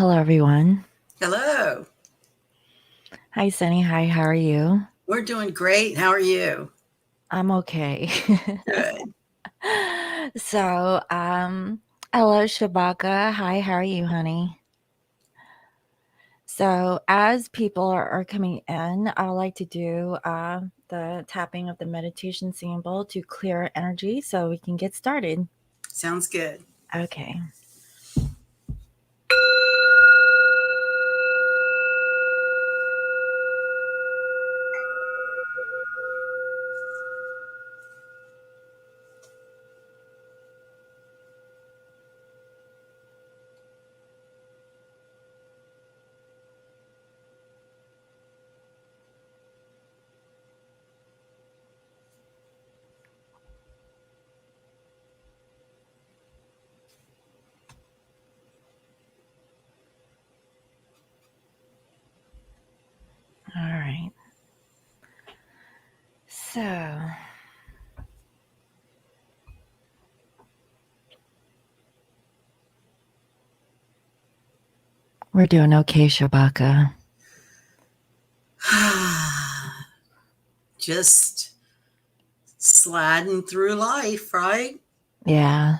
Hello, everyone. Hello. Hi, Sunny. Hi, how are you? We're doing great. How are you? I'm okay. Good. so, hello, Shabaka. Hi, how are you, honey? So, as people are coming in, I would like to do the tapping of the meditation symbol to clear energy so we can get started. Sounds good. Okay. All right. So, we're doing okay, Shabaka. Just sliding through life, right? Yeah.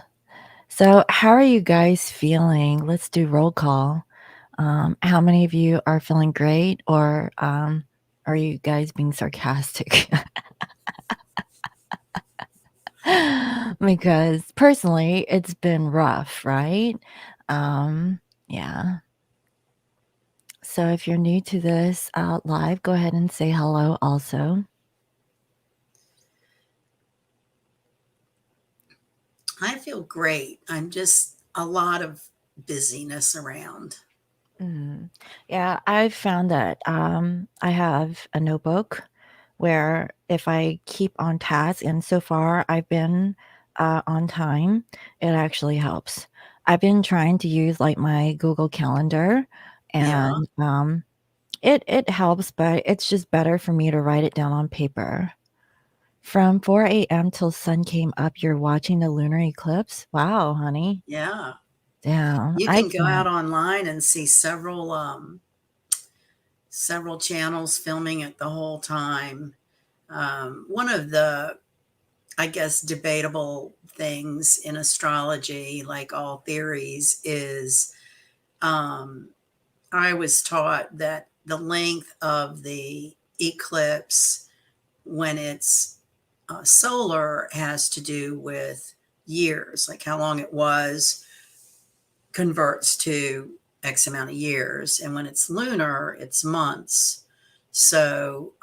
So, how are you guys feeling? Let's do roll call. How many of you are feeling great, or are you guys being sarcastic? Because personally, it's been rough, right? Yeah. So if you're new to this live, go ahead and say hello also. I feel great. I'm just a lot of busyness around. Mm. Yeah, I've found that I have a notebook where if I keep on task, and so far I've been on time, it actually helps. I've been trying to use like my Google Calendar, Yeah. and it helps, but it's just better for me to write it down on paper. From 4 a.m. till sun came up, you're watching the lunar eclipse. Wow, honey. Yeah. Damn, You I can go out can't. online and see several channels filming it the whole time. One of the, I guess, debatable things in astrology, like all theories, is um, I was taught that the length of the eclipse when it's solar has to do with years, like how long it was converts to X amount of years. And when it's lunar, it's months. So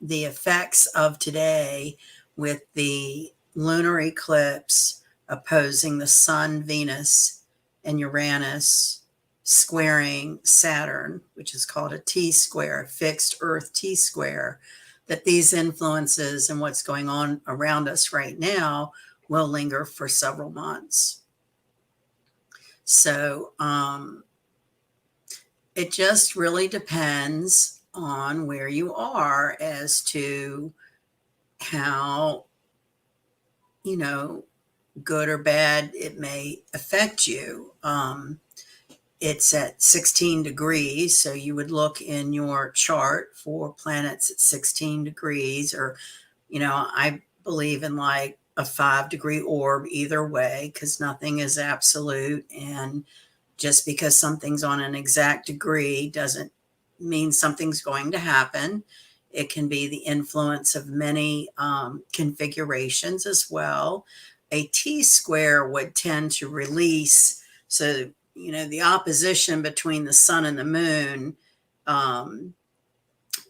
the effects of today with the lunar eclipse opposing the sun, Venus, and Uranus squaring Saturn, which is called a T square, a fixed Earth T square, that these influences and what's going on around us right now will linger for several months. So it just really depends on where you are as to how, you know, good or bad it may affect you. It's at 16 degrees, so you would look in your chart for planets at 16 degrees, or, I believe in like a 5 degree orb either way, because nothing is absolute. And just because something's on an exact degree doesn't mean something's going to happen. It can be the influence of many configurations as well. A T square would tend to release, so, the opposition between the sun and the moon um,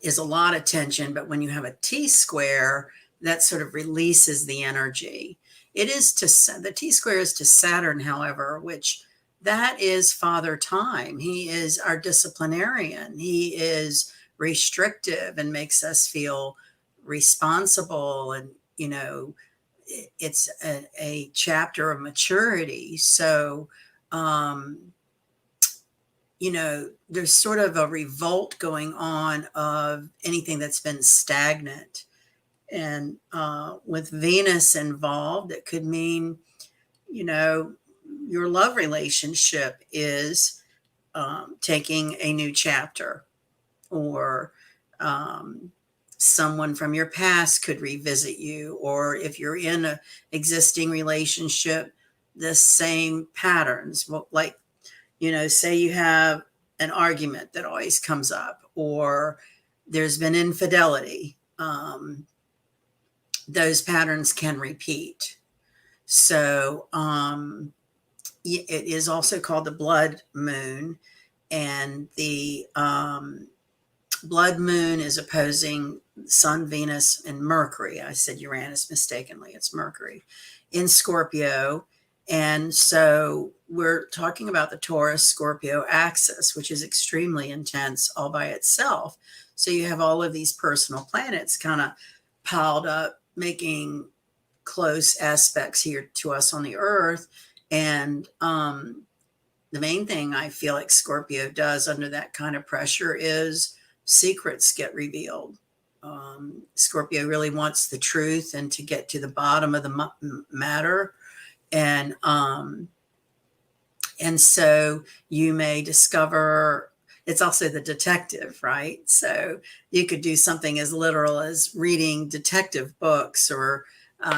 is a lot of tension, but when you have a T square, that sort of releases the energy. It is to the T square is to Saturn, however, which that is Father Time. He is our disciplinarian. He is restrictive and makes us feel responsible. And, it's a chapter of maturity. So, um, there's sort of a revolt going on of anything that's been stagnant. And with Venus involved, it could mean, you know, your love relationship is taking a new chapter, or someone from your past could revisit you, or if you're in a existing relationship, the same patterns. Well, like, say you have an argument that always comes up, or there's been infidelity, those patterns can repeat. So it is also called the blood moon, and the blood moon is opposing Sun, Venus, and Mercury. I said Uranus mistakenly. It's Mercury in Scorpio. And so we're talking about the Taurus Scorpio axis, which is extremely intense all by itself. So you have all of these personal planets kind of piled up, making close aspects here to us on the earth. And the main thing I feel like Scorpio does under that kind of pressure is secrets get revealed. Scorpio really wants the truth and to get to the bottom of the matter. And so you may discover, it's also the detective, right? So you could do something as literal as reading detective books, or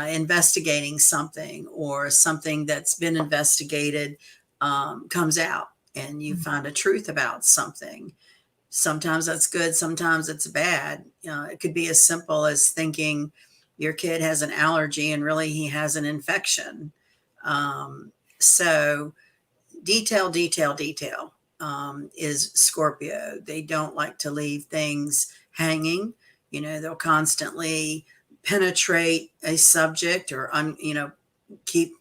investigating something, or something that's been investigated comes out and you find a truth about something. Sometimes that's good, sometimes it's bad. It could be as simple as thinking your kid has an allergy and really he has an infection. So detail, detail, detail is Scorpio. They don't like to leave things hanging. They'll constantly penetrate a subject, or keep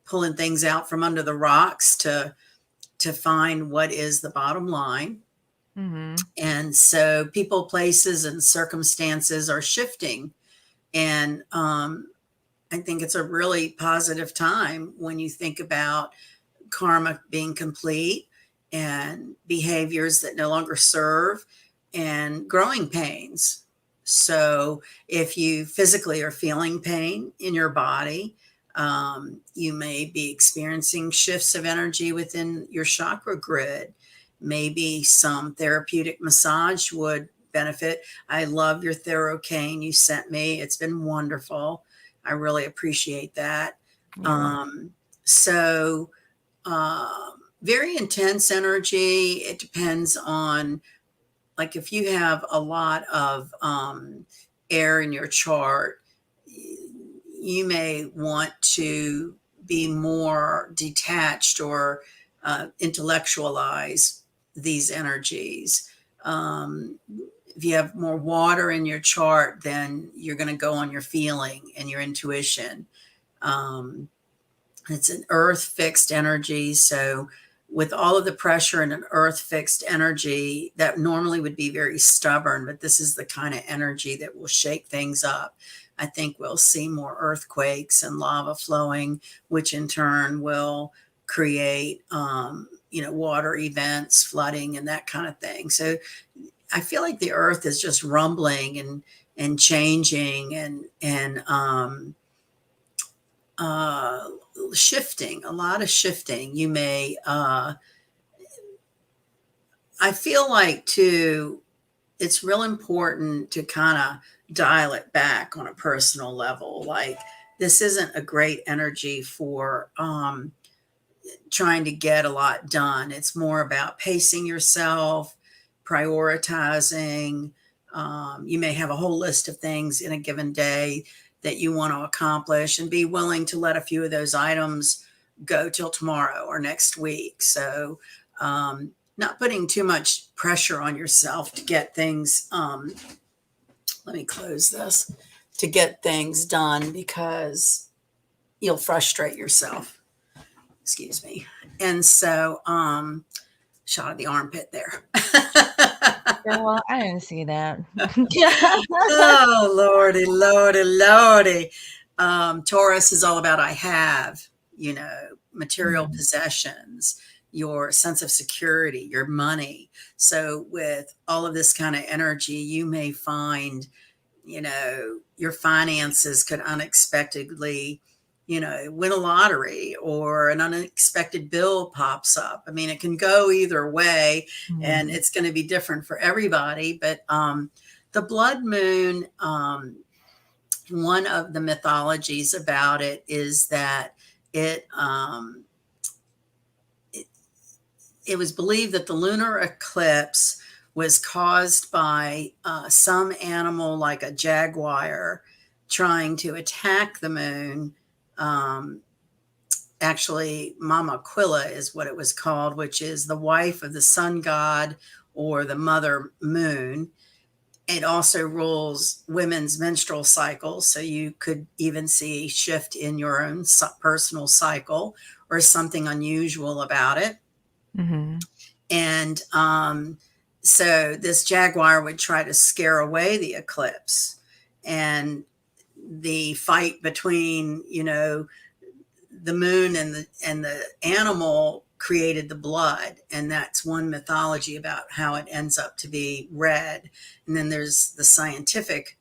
pulling things out from under the rocks to find what is the bottom line. Mm-hmm. And so people, places, and circumstances are shifting. And I think it's a really positive time when you think about karma being complete, and behaviors that no longer serve, and growing pains. So if you physically are feeling pain in your body, you may be experiencing shifts of energy within your chakra grid. Maybe some therapeutic massage would benefit. I love your Therocane you sent me. It's been wonderful. I really appreciate that. So very intense energy. It depends on, like, if you have a lot of air in your chart, you may want to be more detached, or intellectualize these energies. If you have more water in your chart, then you're going to go on your feeling and your intuition. It's an earth fixed energy. So with all of the pressure in an earth fixed energy, that normally would be very stubborn, but this is the kind of energy that will shake things up. I think we'll see more earthquakes and lava flowing, which in turn will create, water events, flooding, and that kind of thing. So I feel like the earth is just rumbling and changing, and shifting, a lot of shifting. You may, I feel like too, it's real important to kind of dial it back on a personal level. Like, this isn't a great energy for trying to get a lot done. It's more about pacing yourself, prioritizing. You may have a whole list of things in a given day that you want to accomplish, and be willing to let a few of those items go till tomorrow or next week. So not putting too much pressure on yourself to get things, let me close this, to get things done, because you'll frustrate yourself. Excuse me. And so, shot of the armpit there. Yeah, well, I didn't see that. Oh, Lordy, Lordy, Lordy. Taurus is all about I have, material possessions, your sense of security, your money. So with all of this kind of energy, you may find, your finances could unexpectedly win a lottery or an unexpected bill pops up. I mean, it can go either way, and Mm. it's going to be different for everybody. But the blood moon, one of the mythologies about it is that it, it, it was believed that the lunar eclipse was caused by some animal like a jaguar trying to attack the moon. Actually, Mama Aquila is what it was called, which is the wife of the sun god or the mother moon. It also rules women's menstrual cycles, so you could even see a shift in your own personal cycle or something unusual about it. Mm-hmm. And so this jaguar would try to scare away the eclipse. And the fight between, the moon and the animal created the blood, and that's one mythology about how it ends up to be red. And then there's the scientific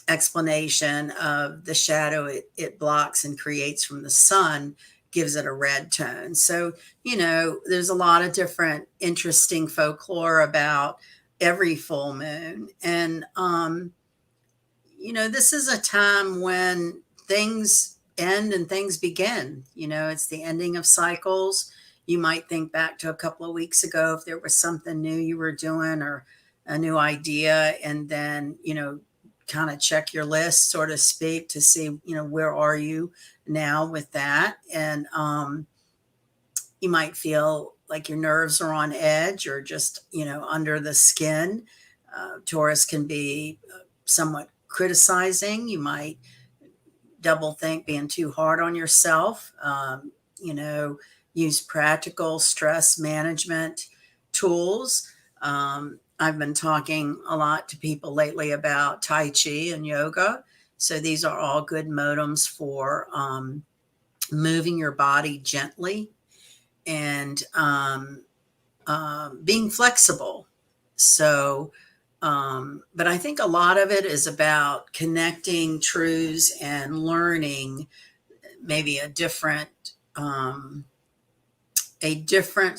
explanation of the shadow it blocks and creates from the sun gives it a red tone. So there's a lot of different interesting folklore about every full moon. And this is a time when things end and things begin. It's the ending of cycles. You might think back to a couple of weeks ago if there was something new you were doing or a new idea, and then, kind of check your list, so to speak, to see, where are you now with that. And you might feel like your nerves are on edge or just, under the skin. Taurus can be somewhat criticizing. You might double think being too hard on yourself. Use practical stress management tools. I've been talking a lot to people lately about Tai Chi and yoga. So these are all good modems for moving your body gently and being flexible. So, but I think a lot of it is about connecting truths and learning maybe a different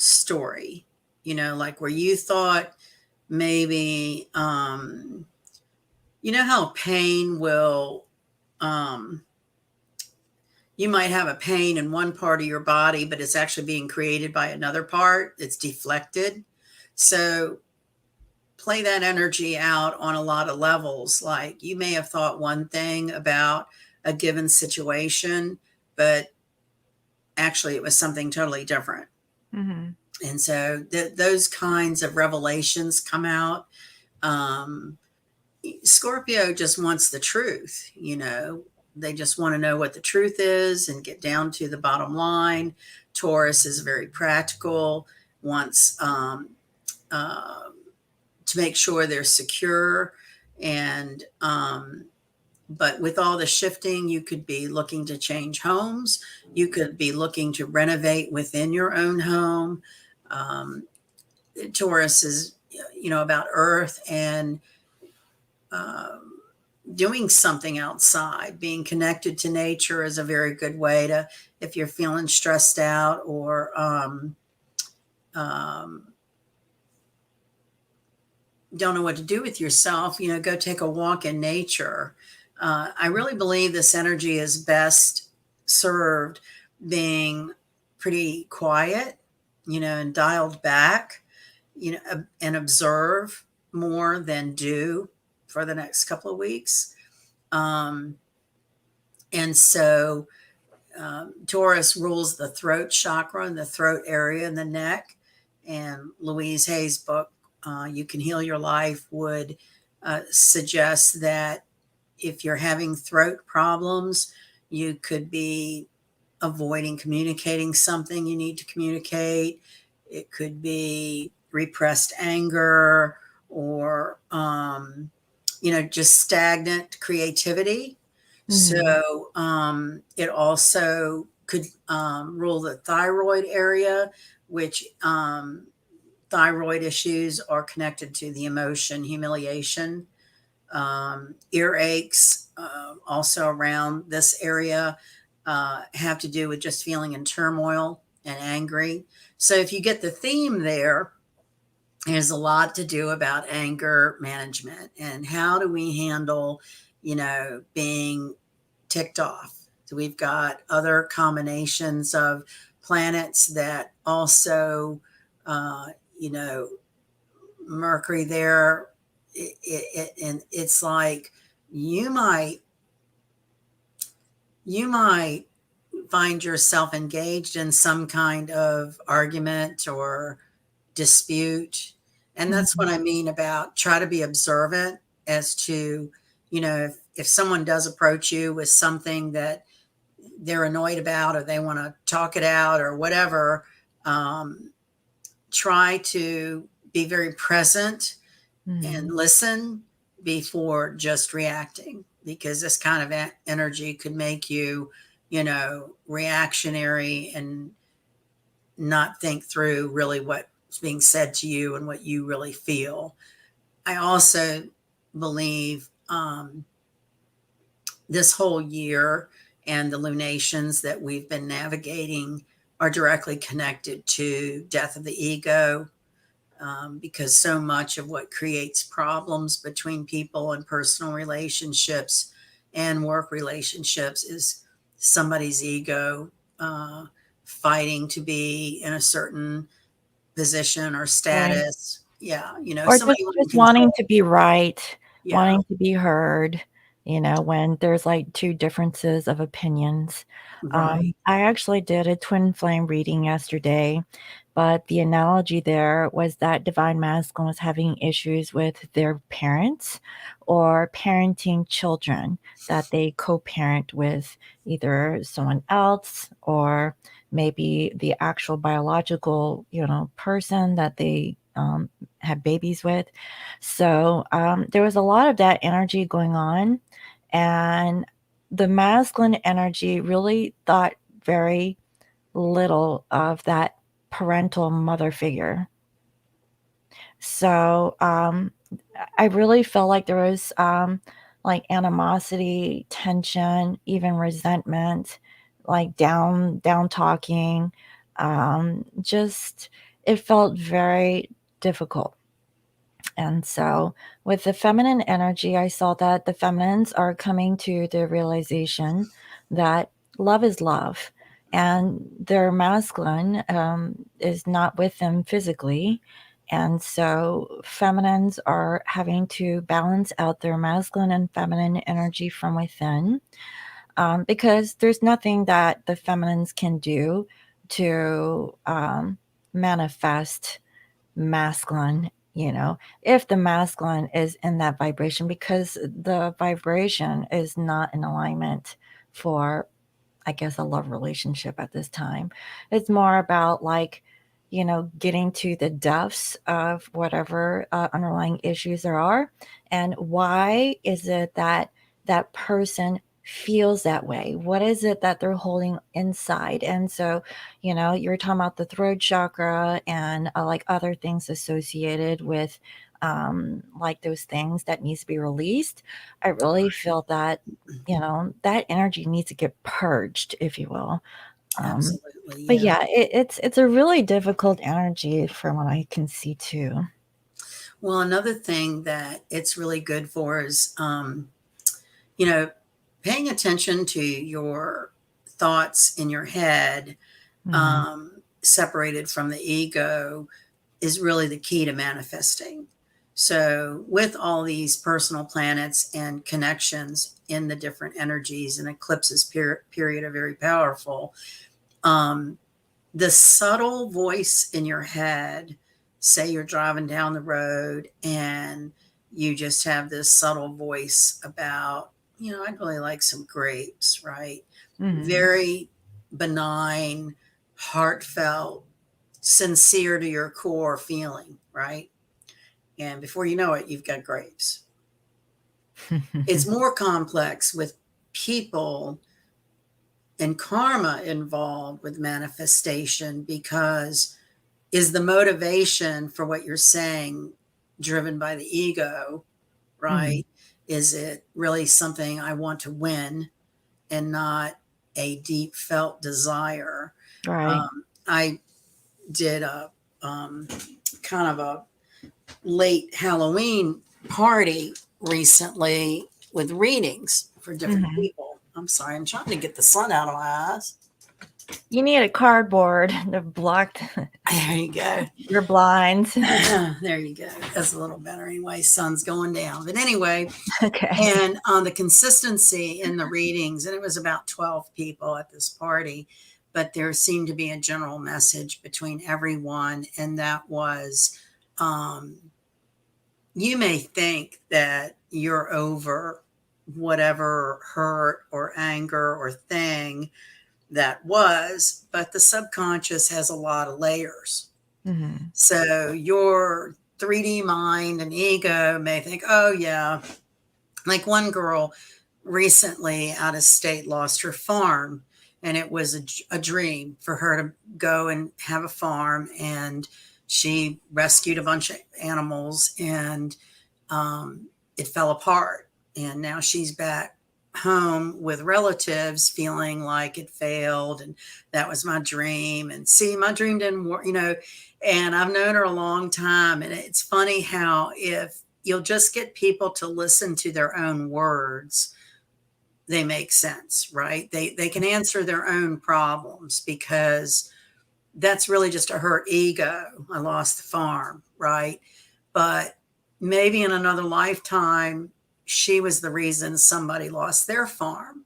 story, like where you thought maybe, how pain will, you might have a pain in one part of your body, but it's actually being created by another part. It's deflected. So play that energy out on a lot of levels. Like you may have thought one thing about a given situation, but actually it was something totally different. Mm-hmm. And so those kinds of revelations come out. Scorpio just wants the truth, they just want to know what the truth is and get down to the bottom line. Taurus is very practical, wants to make sure they're secure. And but with all the shifting, you could be looking to change homes. You could be looking to renovate within your own home. Taurus is, about earth and doing something outside. Being connected to nature is a very good way to, if you're feeling stressed out or don't know what to do with yourself, go take a walk in nature. I really believe this energy is best served being pretty quiet, and dialed back, and observe more than do for the next couple of weeks. And so Taurus rules the throat chakra and the throat area and the neck. And Louise Hay's book, You Can Heal Your Life, would suggest that if you're having throat problems, you could be avoiding communicating something you need to communicate. It could be repressed anger or, just stagnant creativity. Mm-hmm. So it also could rule the thyroid area, which thyroid issues are connected to the emotion humiliation. Earaches, also around this area, have to do with just feeling in turmoil and angry. So if you get the theme there, there's a lot to do about anger management and how do we handle, being ticked off. So we've got other combinations of planets that also, you know, Mercury there, and it's like you might you might find yourself engaged in some kind of argument or dispute. And that's what Mhm. I mean about try to be observant as to, if someone does approach you with something that they're annoyed about or they want to talk it out or whatever, um, try to be very present and Mhm. listen before just reacting, because this kind of energy could make you, reactionary and not think through really what's being said to you and what you really feel. I also believe this whole year and the lunations that we've been navigating are directly connected to death of the ego, because so much of what creates problems between people and personal relationships and work relationships is somebody's ego, uh, fighting to be in a certain position or Right. status. Yeah, Or somebody wanting just wanting control. to be right, Yeah, wanting to be heard, when there's, like, 2 differences of opinions. right, I actually did a twin flame reading yesterday, but the analogy there was that divine masculine was having issues with their parents or parenting children, that they co-parent with either someone else or maybe the actual biological, person that they, had babies with. So there was a lot of that energy going on. And the masculine energy really thought very little of that parental mother figure. So I really felt like there was like animosity, tension, even resentment, like down talking. Just it felt very difficult. And so, with the feminine energy, I saw that the feminines are coming to the realization that love is love, and their masculine is not with them physically. And so, feminines are having to balance out their masculine and feminine energy from within, because there's nothing that the feminines can do to manifest masculine, if the masculine is in that vibration, because the vibration is not in alignment for, I guess, a love relationship at this time. It's more about like, getting to the depths of whatever underlying issues there are. And why is it that that person feels that way? What is it that they're holding inside? And so, you're talking about the throat chakra and like other things associated with like those things that needs to be released. I really feel that that energy needs to get purged, if you will. absolutely. But Yeah. yeah, it's a really difficult energy from what I can see too. Well, another thing that it's really good for is, you know, paying attention to your thoughts in your head, Mhm. separated from the ego, is really the key to manifesting. So, with all these personal planets and connections in the different energies, and eclipses period are very powerful. Um, the subtle voice in your head, say you're driving down the road and you just have this subtle voice about, I'd really like some grapes, right? Mhm. Very benign, heartfelt, sincere to your core feeling, right? And before you know it, you've got grapes. It's more complex with people and karma involved with manifestation, because is the motivation for what you're saying driven by the ego, Mhm. right? Is it really something I want to win and not a deep felt desire? Right. I did a kind of a late Halloween party recently with readings for different Hmm. people. I'm sorry, I'm trying to get the sun out of my eyes. You need a cardboard to block There you go. your blinds. There you go. That's a little better anyway. Sun's going down. But anyway, Okay. and on the consistency in the readings, and it was about 12 people at this party, but there seemed to be a general message between everyone, and that was um, you may think that you're over whatever hurt or anger or thing that was, but the subconscious has a lot of layers. Hmm. So your 3D mind and ego may think, oh, yeah, like one girl recently out of state lost her farm, and it was a dream for her to go and have a farm. And she rescued a bunch of animals, and it fell apart. And now she's back home with relatives feeling like it failed, and that was my dream, and see, my dream didn't work, and I've known her a long time. And it's funny how if you'll just get people to listen to their own words, they make sense, right? They can answer their own problems, because that's really just a hurt ego. I lost the farm, right? But maybe in another lifetime, she was the reason somebody lost their farm.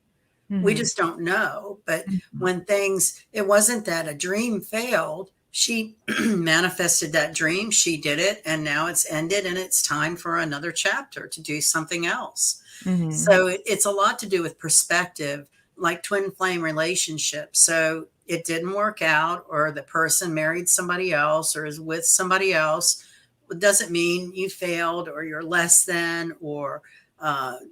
We Hmm. just don't know. But Hmm. when things, it wasn't that a dream failed. She manifested that dream, she did it, and now it's ended, and it's time for another chapter to do something else. Hmm. So it's a lot to do with perspective, like twin flame relationships. So it didn't work out, or the person married somebody else or is with somebody else. It doesn't mean you failed or you're less than, or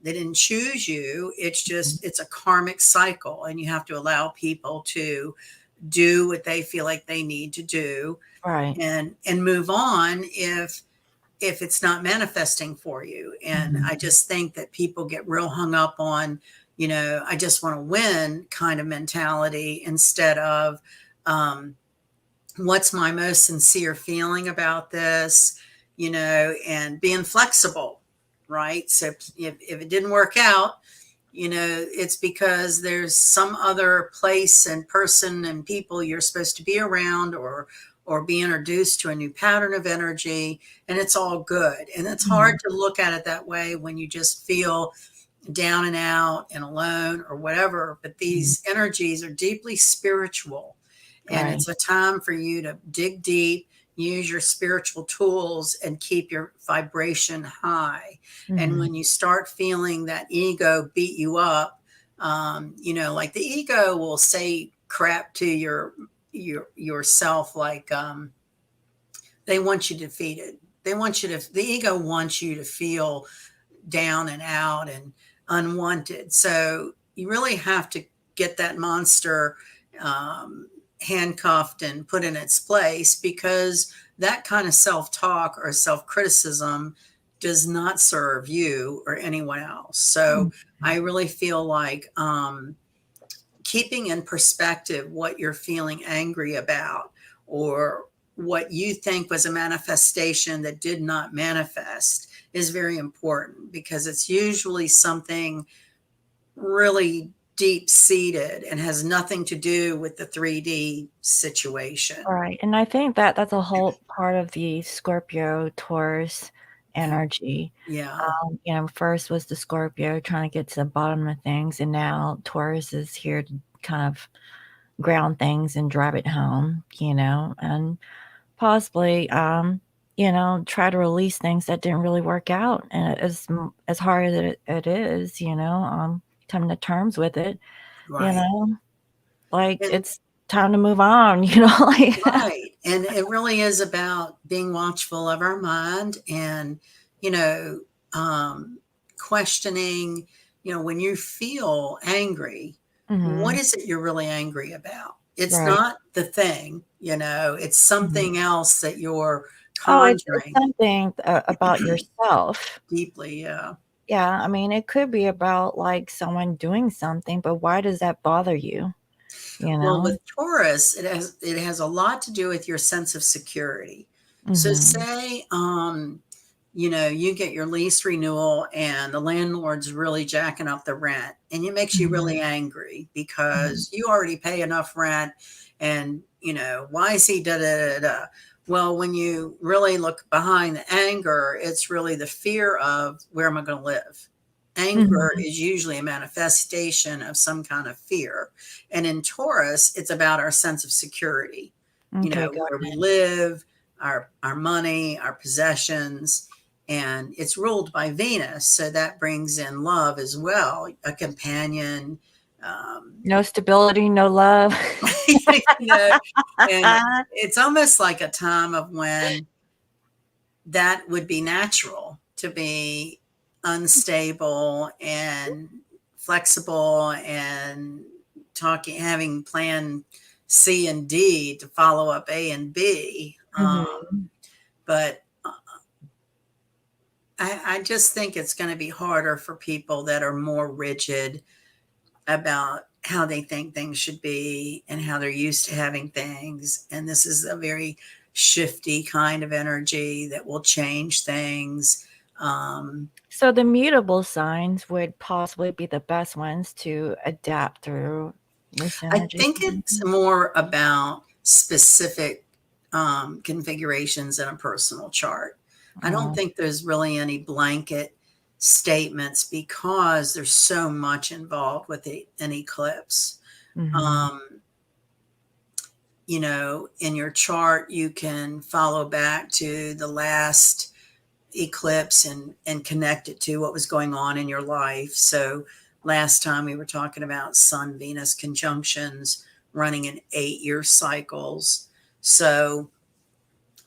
they didn't choose you. It's just, it's a karmic cycle, and you have to allow people to do what they feel like they need to do, Right. and move on if it's not manifesting for you. And Hmm. I just think that people get real hung up on, I just want to win kind of mentality, instead of what's my most sincere feeling about this, and being flexible, right? So if it didn't work out, it's because there's some other place and person and people you're supposed to be around, or be introduced to a new pattern of energy, and it's all good. And it's hard Hmm. to look at it that way when you just feel down and out and alone or whatever. But these energies are deeply spiritual, and Right. it's a time for you to dig deep, use your spiritual tools, and keep your vibration high. And Hmm. when you start feeling that ego beat you up, like the ego will say crap to yourself, like they want you defeated. The ego wants you to feel down and out and unwanted. So you really have to get that monster handcuffed and put in its place, because that kind of self-talk or self-criticism does not serve you or anyone else. So I really feel like keeping in perspective what you're feeling angry about, or what you think was a manifestation that did not manifest, is very important, because it's usually something really deep seated and has nothing to do with the 3D situation. Right. And I think that that's a whole part of the Scorpio Taurus energy. Yeah, First was the Scorpio trying to get to the bottom of things, and now Taurus is here to kind of ground things and drive it home, and possibly, try to release things that didn't really work out. And as hard as it is, coming to terms with it, you right. know, like And it's time to move on, like. right. And it really is about being watchful of our mind, and, you know, questioning, when you feel angry, what Mhm. is it you're really angry about? It's Right. not the thing, it's Mhm. something else that you're Oh, it's conjuring something, about yourself. deeply. Yeah. Yeah, I mean, it could be about like someone doing something, but why does that bother you? You Well, know? with Taurus, it has a lot to do with your sense of security. So Mm-hmm. say you get your lease renewal and the landlord's really jacking up the rent, and it makes you Mm-hmm. really angry Mm-hmm. because you already pay enough rent, and why is he da da da da. Well, when you really look behind the anger, it's really the fear of, where am I going to live? Anger Mm-hmm. is usually a manifestation of some kind of fear. And in Taurus, it's about our sense of security, Okay, got where we it. live, our money, our possessions, and it's ruled by Venus. So that brings in love as well, a companion. Um, No stability, no love. you know, and it's almost like a time of when that would be natural to be unstable and flexible and having plan C and D to follow up A and B. Mm-hmm. But I just think it's going to be harder for people that are more rigid about how they think things should be and how they're used to having things. And this is a very shifty kind of energy that will change things. Um, So the mutable signs would possibly be the best ones to adapt through this I energy. think it's more about specific configurations in a personal chart. I don't Oh, think there's really any blanket statements because there's so much involved with an eclipse. mm-hmm. Um, in your chart, you can follow back to the last eclipse and connect it to what was going on in your life. So last time we were talking about Sun Venus conjunctions running in 8-year cycles. So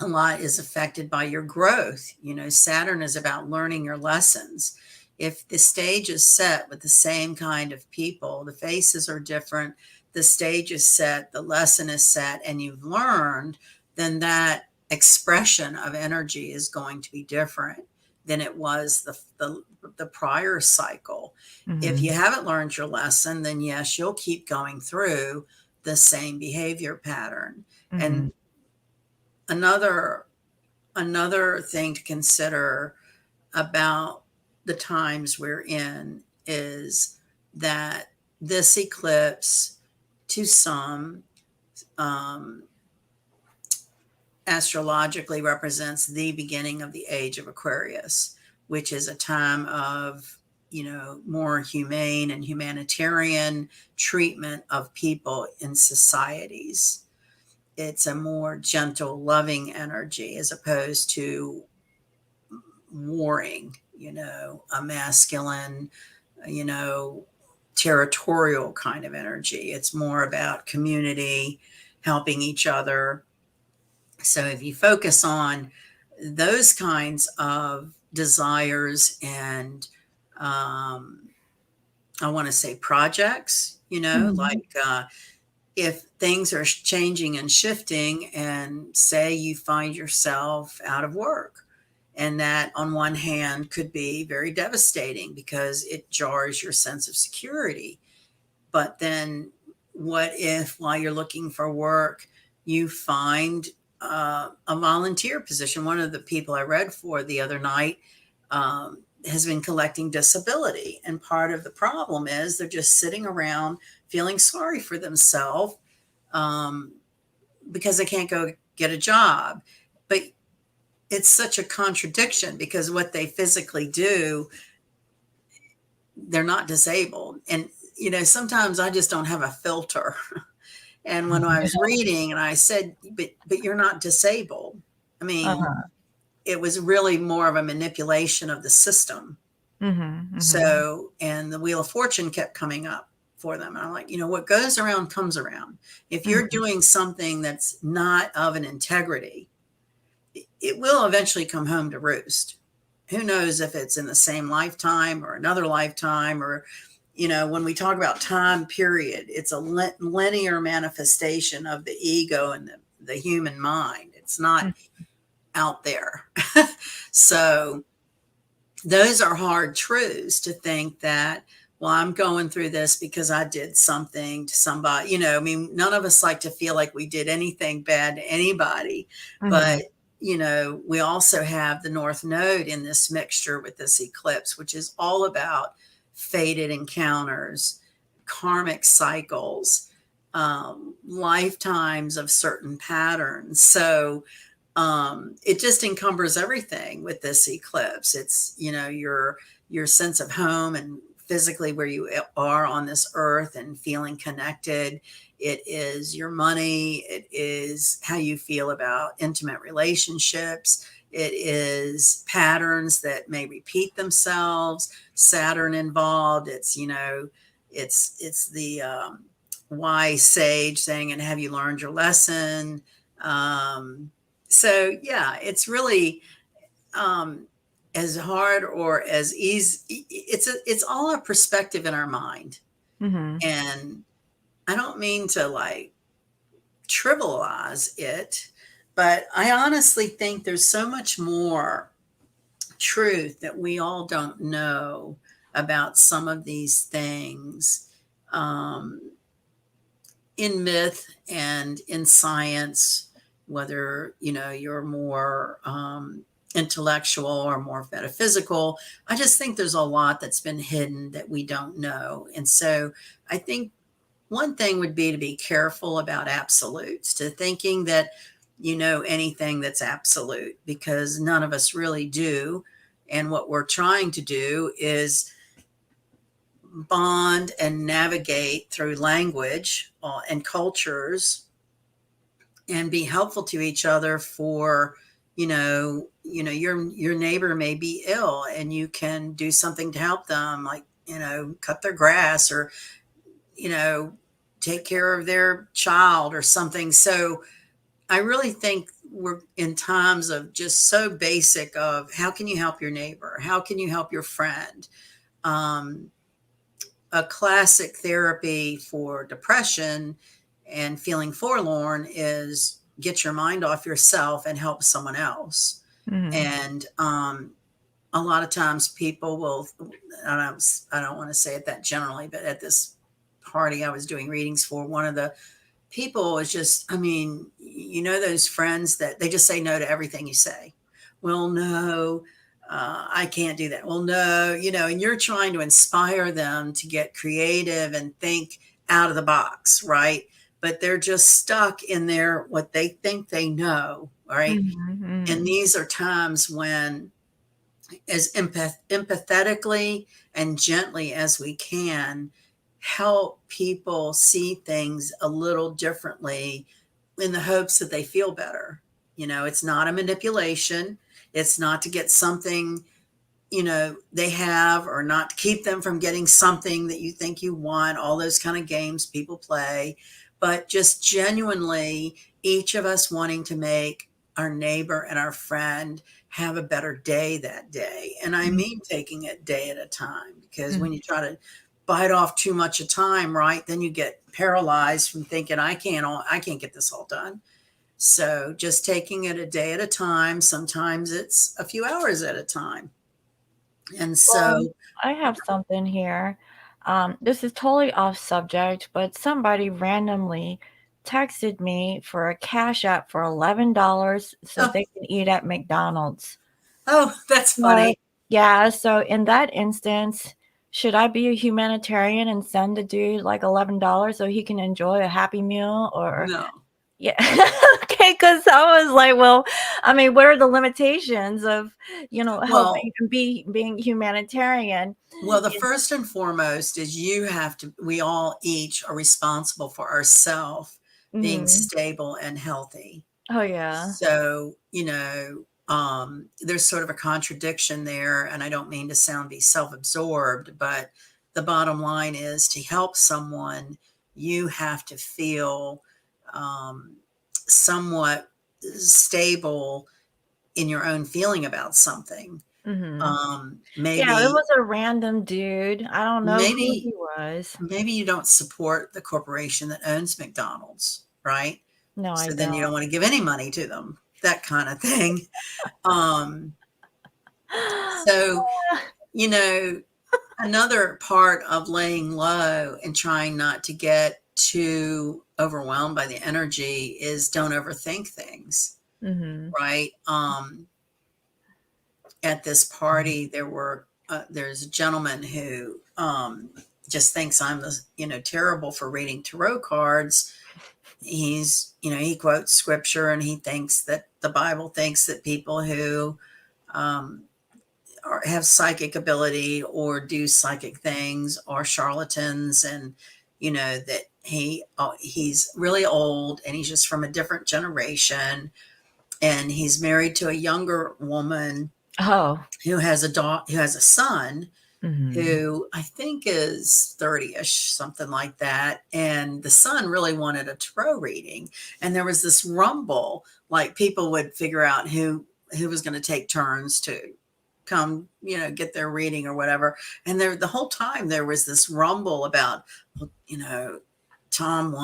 a lot is affected by your growth. Saturn is about learning your lessons. If the stage is set with the same kind of people, the faces are different, the stage is set, the lesson is set, and you've learned, then that expression of energy is going to be different than it was the prior cycle. If you Mm-hmm. haven't learned your lesson, then yes, you'll keep going through the same behavior pattern. Mm-hmm. And another thing to consider about the times we're in is that this eclipse, to some, um, astrologically represents the beginning of the age of Aquarius, which is a time of more humane and humanitarian treatment of people in societies. It's a more gentle, loving energy as opposed to warring, a masculine, you know, territorial kind of energy. It's more about community, helping each other. So if you focus on those kinds of desires and, I want to say projects, Mm-hmm. like if things are changing and shifting, and say you find yourself out of work, and that on one hand could be very devastating because it jars your sense of security. But then what if while you're looking for work you find a volunteer position? One of the people I read for the other night has been collecting disability, and part of the problem is they're just sitting around feeling sorry for themselves, um, because they can't go get a job. But it's such a contradiction because what they physically do, they're not disabled. And, sometimes I just don't have a filter. And when I was reading and I said, but you're not disabled. I mean, Uh-huh. it was really more of a manipulation of the system. Mm-hmm. Mm-hmm. So, and the Wheel of Fortune kept coming up for them. And I'm like, what goes around comes around. If you're Mm-hmm. doing something that's not of an integrity, it will eventually come home to roost. Who knows if it's in the same lifetime or another lifetime, or, when we talk about time period, it's a linear manifestation of the ego and the human mind. It's not out there. So those are hard truths to think that, well, I'm going through this because I did something to somebody, I mean, none of us like to feel like we did anything bad to anybody, Mhm. but we also have the North Node in this mixture with this eclipse, which is all about fated encounters, karmic cycles, lifetimes of certain patterns. So it just encumbers everything with this eclipse. It's, your sense of home and physically where you are on this earth and feeling connected. It is your money. It is how you feel about intimate relationships. It is patterns that may repeat themselves. Saturn involved. It's, it's the wise sage saying, and have you learned your lesson? So yeah, it's really as hard or as easy. It's all a perspective in our mind, Mhm. and I don't mean to like trivialize it, but I honestly think there's so much more truth that we all don't know about some of these things. Um, in myth and in science, whether you're more intellectual or more metaphysical, I just think there's a lot that's been hidden that we don't know. And so I think one thing would be to be careful about absolutes, to thinking that anything that's absolute, because none of us really do. And what we're trying to do is bond and navigate through language and cultures and be helpful to each other for your neighbor may be ill and you can do something to help them, like cut their grass or you know take care of their child or something. So I really think we're in times of just so basic of how can you help your neighbor, how can you help your friend. um, a classic therapy for depression and feeling forlorn is get your mind off yourself and help someone else. Mhm. And a lot of times people will, I don't want to say it that generally, but at this party I was doing readings for, one of the people is just, I mean, those friends that they just say no to everything you say. Well, no, I can't do that. Well, no, and you're trying to inspire them to get creative and think out of the box, right? But they're just stuck in their what they think they know, right? Mhm. And Mhm. these are times when, as empathetically and gently as we can, help people see things a little differently in the hopes that they feel better. It's not a manipulation. It's not to get something, they have, or not to keep them from getting something that you think you want, all those kind of games people play, but just genuinely each of us wanting to make our neighbor and our friend have a better day that day. And I Mhm. mean taking it day at a time, because when Mhm. you try to bite off too much of time, right, then you get paralyzed from thinking I can't get this all done. So just taking it a day at a time, sometimes it's a few hours at a time. And Well, so, I have something here. This is totally off subject, but somebody randomly texted me for a cash app for $11 so oh, they can eat at McDonald's. oh, that's But funny. yeah, so in that instance, should I be a humanitarian and send the dude like $11 so he can enjoy a happy meal? Or No. yeah, okay, because I was like, well, I mean, what are the limitations of helping Well, and being humanitarian? the first and foremost is we all each are responsible for ourselves being Mhm. stable and healthy. Oh, yeah. So, there's sort of a contradiction there. And I don't mean to be self absorbed, but the bottom line is to help someone, you have to feel um, somewhat stable in your own feeling about something. Mhm. Yeah, it Maybe, was a random dude. I don't know who maybe, he was. maybe you don't support the corporation that owns McDonald's, right? No, I So then you don't don't. want to give any money to them, that kind of thing. Um, So, you know, another part of laying low and trying not to get too overwhelmed by the energy is don't overthink things, Mhm. right? At this party, there's a gentleman who just thinks I'm terrible for reading tarot cards. He quotes scripture, and he thinks that the Bible thinks that people who um, have psychic ability or do psychic things are charlatans, and that he's really old and he's just from a different generation, and he's married to a younger woman Oh. who has a son Mhm. who I think is 30ish, something like that. And the son really wanted a tarot reading. And there was this rumble, like people would figure out who was going to take turns to come, get their reading or whatever. And the whole time there was this rumble about, well, Tom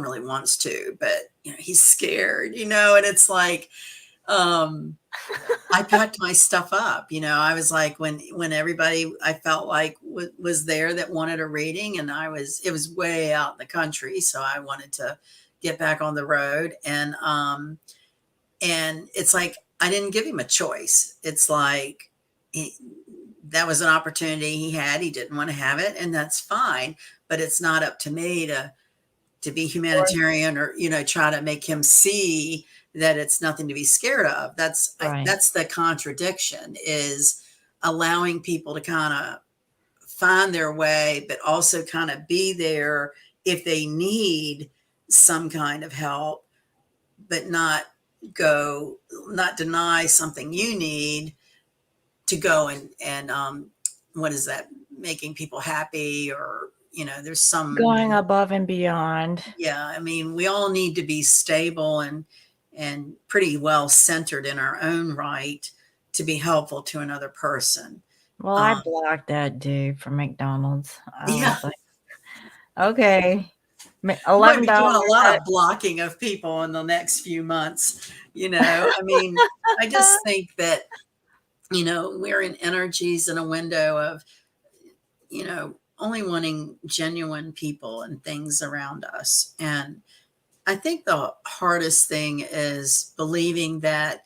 really wants to, but he's scared, and it's like, um, I packed my stuff up. I was like, when everybody I felt like was there that wanted a reading, and it was way out in the country, so I wanted to get back on the road, and it's like I didn't give him a choice. It's like that was an opportunity he had. He didn't want to have it, and that's fine. But it's not up to me to be humanitarian or try to make him see that it's nothing to be scared of. Right. That's the contradiction, is allowing people to kind of find their way, but also kind of be there if they need some kind of help, but not deny something you need to go and what is that, making people happy, or there's some. Going above and beyond. Yeah, I mean, we all need to be stable and pretty well centered in our own right to be helpful to another person. Well, I Um, blocked that dude from McDonald's. I yeah, was like, okay, you might be doing $11. a lot of blocking of people in the next few months. I mean, I just think that we're in energies in a window of only wanting genuine people and things around us. And I think the hardest thing is believing that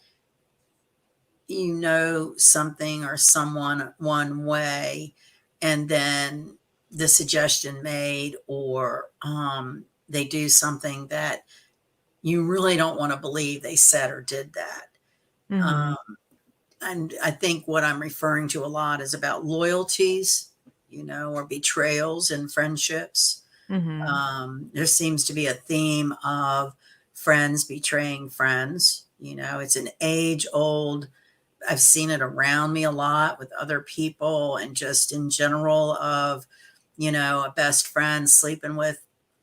something or someone one way, and then the suggestion made, or they do something that you really don't want to believe they said or did that. Mhm. Um, and I think what I'm referring to a lot is about loyalties, or betrayals in friendships. Mhm. There seems to be a theme of friends betraying friends. It's an age old. I've seen it around me a lot with other people, and just in general of, a best friend sleeping with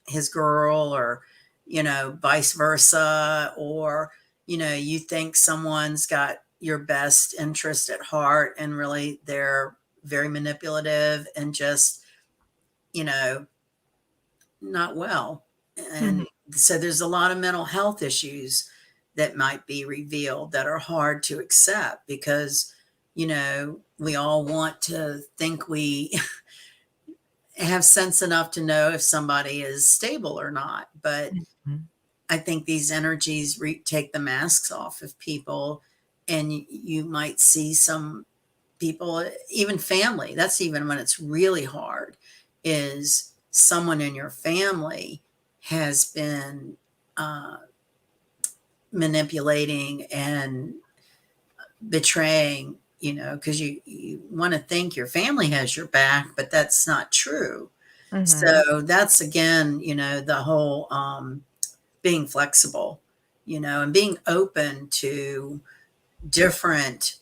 his girl, or, vice versa. Or, you think someone's got your best interest at heart, and really they're very manipulative and just, you know, not well. Mhm. And so there's a lot of mental health issues that might be revealed that are hard to accept, because, we all want to think we have sense enough to know if somebody is stable or not. But Mhm. I think these energies take the masks off of people, and you might see some people, even family. That's even when it's really hard, is someone in your family has been uh, manipulating and betraying, because you want to think your family has your back, but that's not true. Mhm. So that's, again, the whole being flexible, and being open to different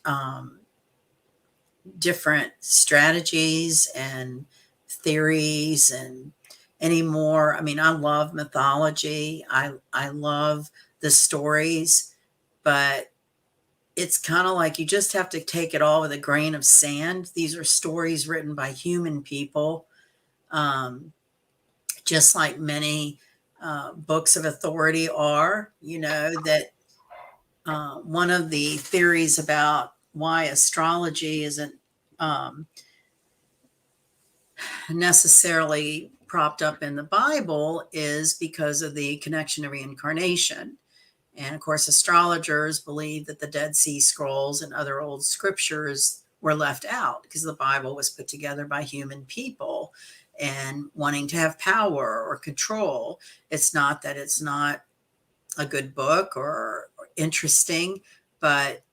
different strategies and theories. And anymore, I mean, I love mythology. I love the stories, but it's kind of like you just have to take it all with a grain of sand. These are stories written by human people, um, just like many books of authority are. That one of the theories about why astrology isn't necessarily propped up in the Bible is because of the connection to reincarnation. And of course, astrologers believe that the Dead Sea Scrolls and other old scriptures were left out because the Bible was put together by human people and wanting to have power or control. It's not that it's not a good book or interesting, but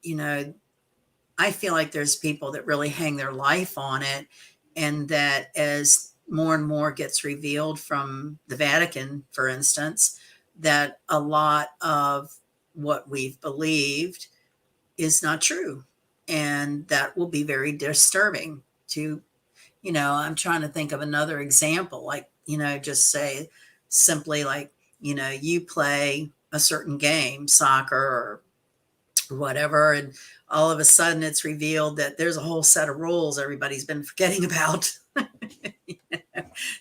I feel like there's people that really hang their life on it, and that as more and more gets revealed from the Vatican, for instance, that a lot of what we've believed is not true. And that will be very disturbing to, I'm trying to think of another example, like, just say simply like, you play a certain game, soccer or whatever, and all of a sudden it's revealed that there's a whole set of rules everybody's been forgetting about.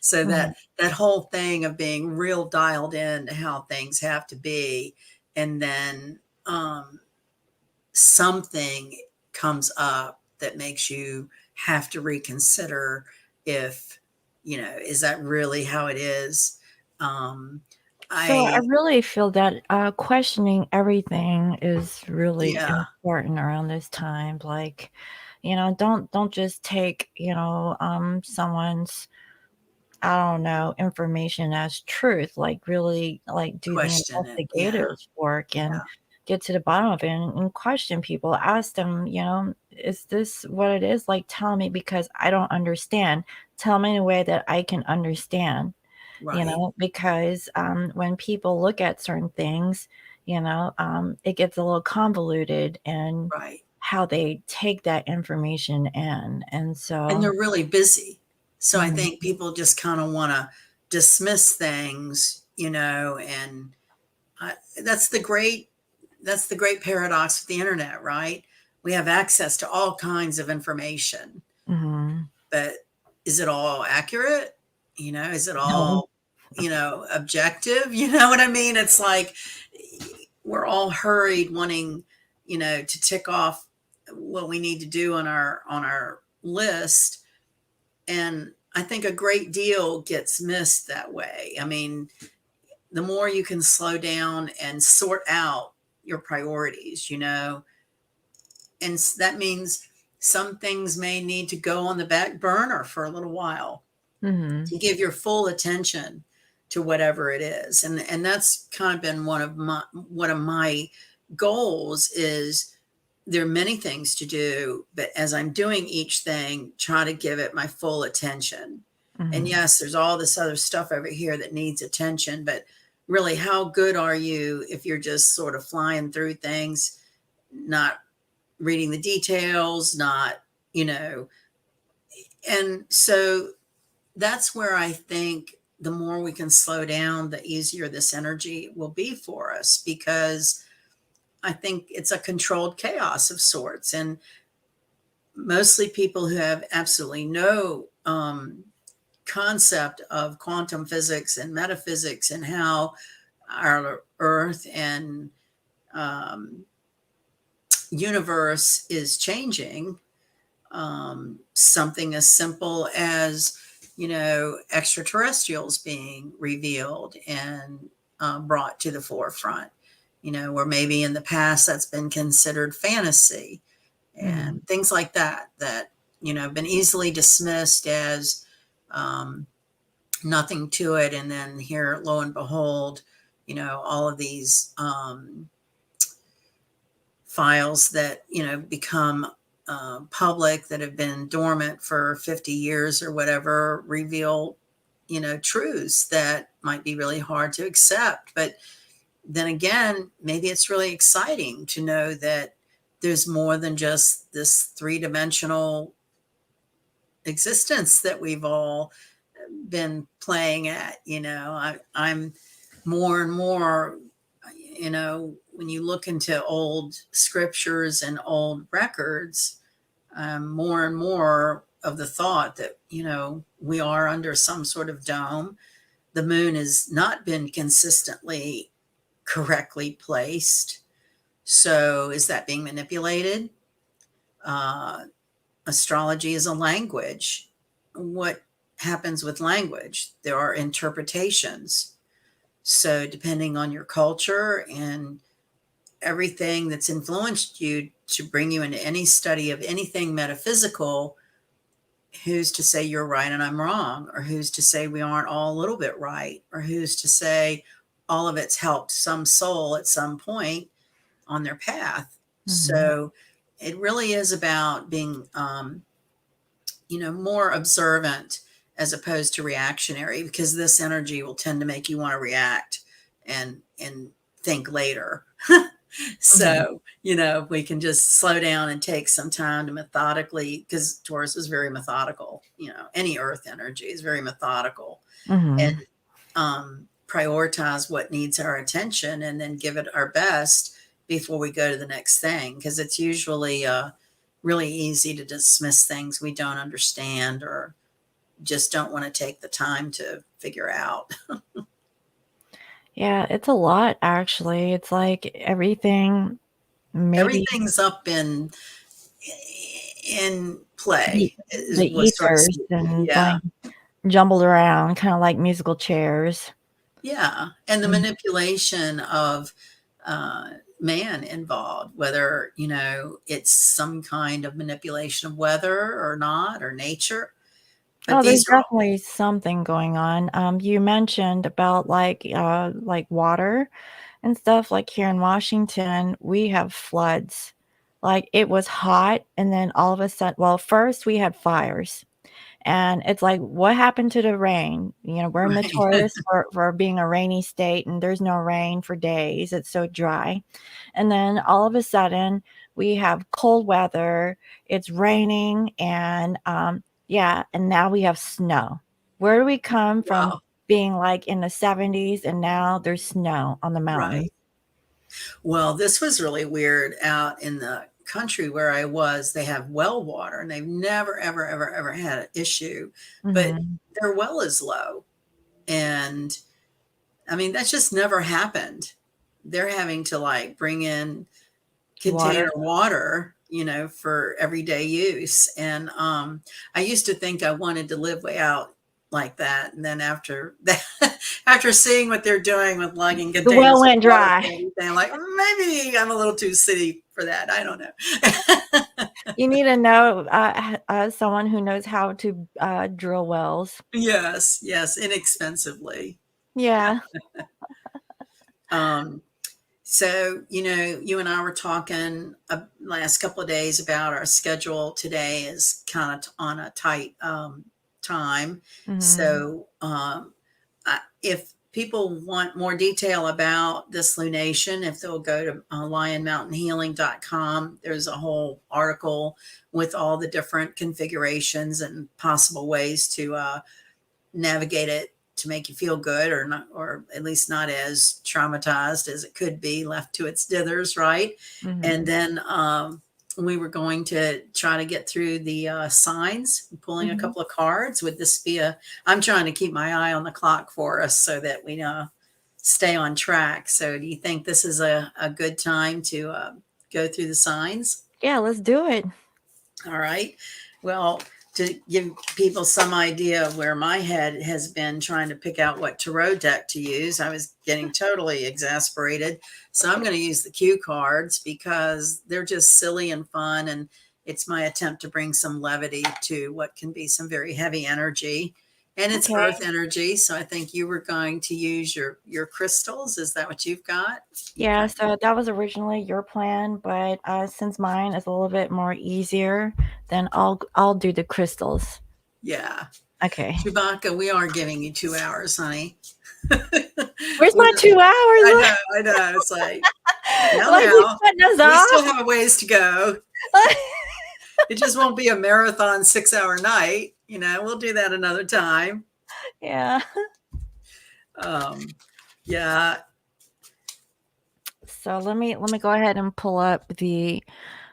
So Mhm. that whole thing of being real dialed in to how things have to be, and then something comes up that makes you have to reconsider if, is that really how it is? um So I I really feel that questioning everything is really Yeah, important around this time. Like, don't just take, someone's, I don't know, information as truth. Like really like do the question it. Yeah, investigative work and yeah, get to the bottom of it and question people. Ask them, is this what it is? Like tell me because I don't understand. Tell me in a way that I can understand, right, because when people look at certain things, it gets a little convoluted and right. how they take that information in. And And so, they're really busy. So I mhm, think people just kind of want to dismiss things, and I, that's the great that's the great paradox with the internet, right? We have access to all kinds of information, mhm, but is it all accurate? Is it no, all, objective? You know what I mean? It's like we're all hurried wanting, to tick off what we need to do on our list. And I think a great deal gets missed that way. I mean, the more you can slow down and sort out your priorities, and that means some things may need to go on the back burner for a little while mhm, to give your full attention to whatever it is. And that's kind of been one of my goals is there are many things to do, but as I'm doing each thing, try to give it my full attention. And mhm. yes, there's all this other stuff over here that needs attention, but really, how good are you if you're just sort of flying through things, not reading the details, not, you know, and so that's where I think the more we can slow down, the easier this energy will be for us, because I think it's a controlled chaos of sorts. And mostly people who have absolutely no concept of quantum physics and metaphysics and how our earth and um, universe is changing. Something as simple as, extraterrestrials being revealed and brought to the forefront, where maybe in the past that's been considered fantasy Mhm. and things like that, have been easily dismissed as um, nothing to it. And then here, lo and behold, all of these files that, become public that have been dormant for 50 years or whatever reveal, truths that might be really hard to accept. But then again, maybe it's really exciting to know that there's more than just this three-dimensional existence that we've all been playing at. I'm more and more, when you look into old scriptures and old records, more and more of the thought that, we are under some sort of dome. The moon has not been consistently correctly placed. So is that being manipulated? Astrology is a language. What happens with language? There are interpretations. So, depending on your culture and everything that's influenced you to bring you into any study of anything metaphysical, who's to say you're right and I'm wrong? Or who's to say we aren't all a little bit right? Or who's to say all of it's helped some soul at some point on their path? Mm-hmm. So it really is about being, more observant as opposed to reactionary, because this energy will tend to make you want to react and think later. Mm-hmm. So, if we can just slow down and take some time to methodically, because Taurus is very methodical, any earth energy is very methodical, and Mm-hmm. prioritize what needs our attention and then give it our best before we go to the next thing. Because it's usually really easy to dismiss things we don't understand or just don't want to take the time to figure out. Yeah, it's a lot actually. It's like everything maybe Everything's up in the play the was sort of ethers and yeah. like jumbled around, kind of like musical chairs. Yeah, and the Mhm. manipulation of man involved, whether it's some kind of manipulation of weather or not, or nature. But Oh, there's these are all, definitely something going on. You mentioned about like water and stuff. Like here in Washington, we have floods. Like it was hot, and then all of a sudden, well, first we had fires. And it's like, what happened to the rain? We're right. notorious for being a rainy state, and there's no rain for days. It's so dry. And then all of a sudden, we have cold weather. It's raining, and yeah, and now we have snow. Where do we come from Wow. being like in the 70s, and now there's snow on the mountain? Right. Well, this was really weird. Out in the country where I was, they have well water and they've never, ever, ever, ever had an issue, but Hmm. their well is low. And I mean, that's just never happened. They're having to like bring in container Water. water, for everyday use. And I used to think I wanted to live way out like that. And then after that, after seeing what they're doing with lugging The well containers of went water dry. for everything, I'm like, maybe I'm a little too city for that. I don't know. You need to know someone who knows how to drill wells. Yes, yes, inexpensively. Yeah. Um, So, you and I were talking last couple of days about our schedule. Today is kind of on a tight time. Hmm. So, if people want more detail about this lunation, if they'll go to lionmountainhealing.com, there's a whole article with all the different configurations and possible ways to navigate it to make you feel good, or not, or at least not as traumatized as it could be left to its dithers, right? And Hmm. then we were going to try to get through the signs, pulling a Hmm. couple of cards. Would this be I'm trying to keep my eye on the clock for us so that we stay on track. So do you think this is a good time to go through the signs? Yeah, let's do it. All right. Well, to give people some idea of where my head has been trying to pick out what tarot deck to use, I was getting totally exasperated. So I'm going to use the cue cards because they're just silly and fun. And it's my attempt to bring some levity to what can be some very heavy energy. And it's Okay. earth energy. So I think you were going to use your crystals. Is that what you've got? Yeah, Okay. so that was originally your plan, but since mine is a little bit more easier, then I'll do the crystals. Yeah. Okay. Chewbacca, we are giving you 2 hours, honey. Where's We're my just, 2 I hours? know, I know. It's like, Like you now, cutting us we still off? have a ways to go. It just won't be a marathon 6 hour night. We'll do that another time. Yeah. Um, yeah, So let me go ahead and pull up the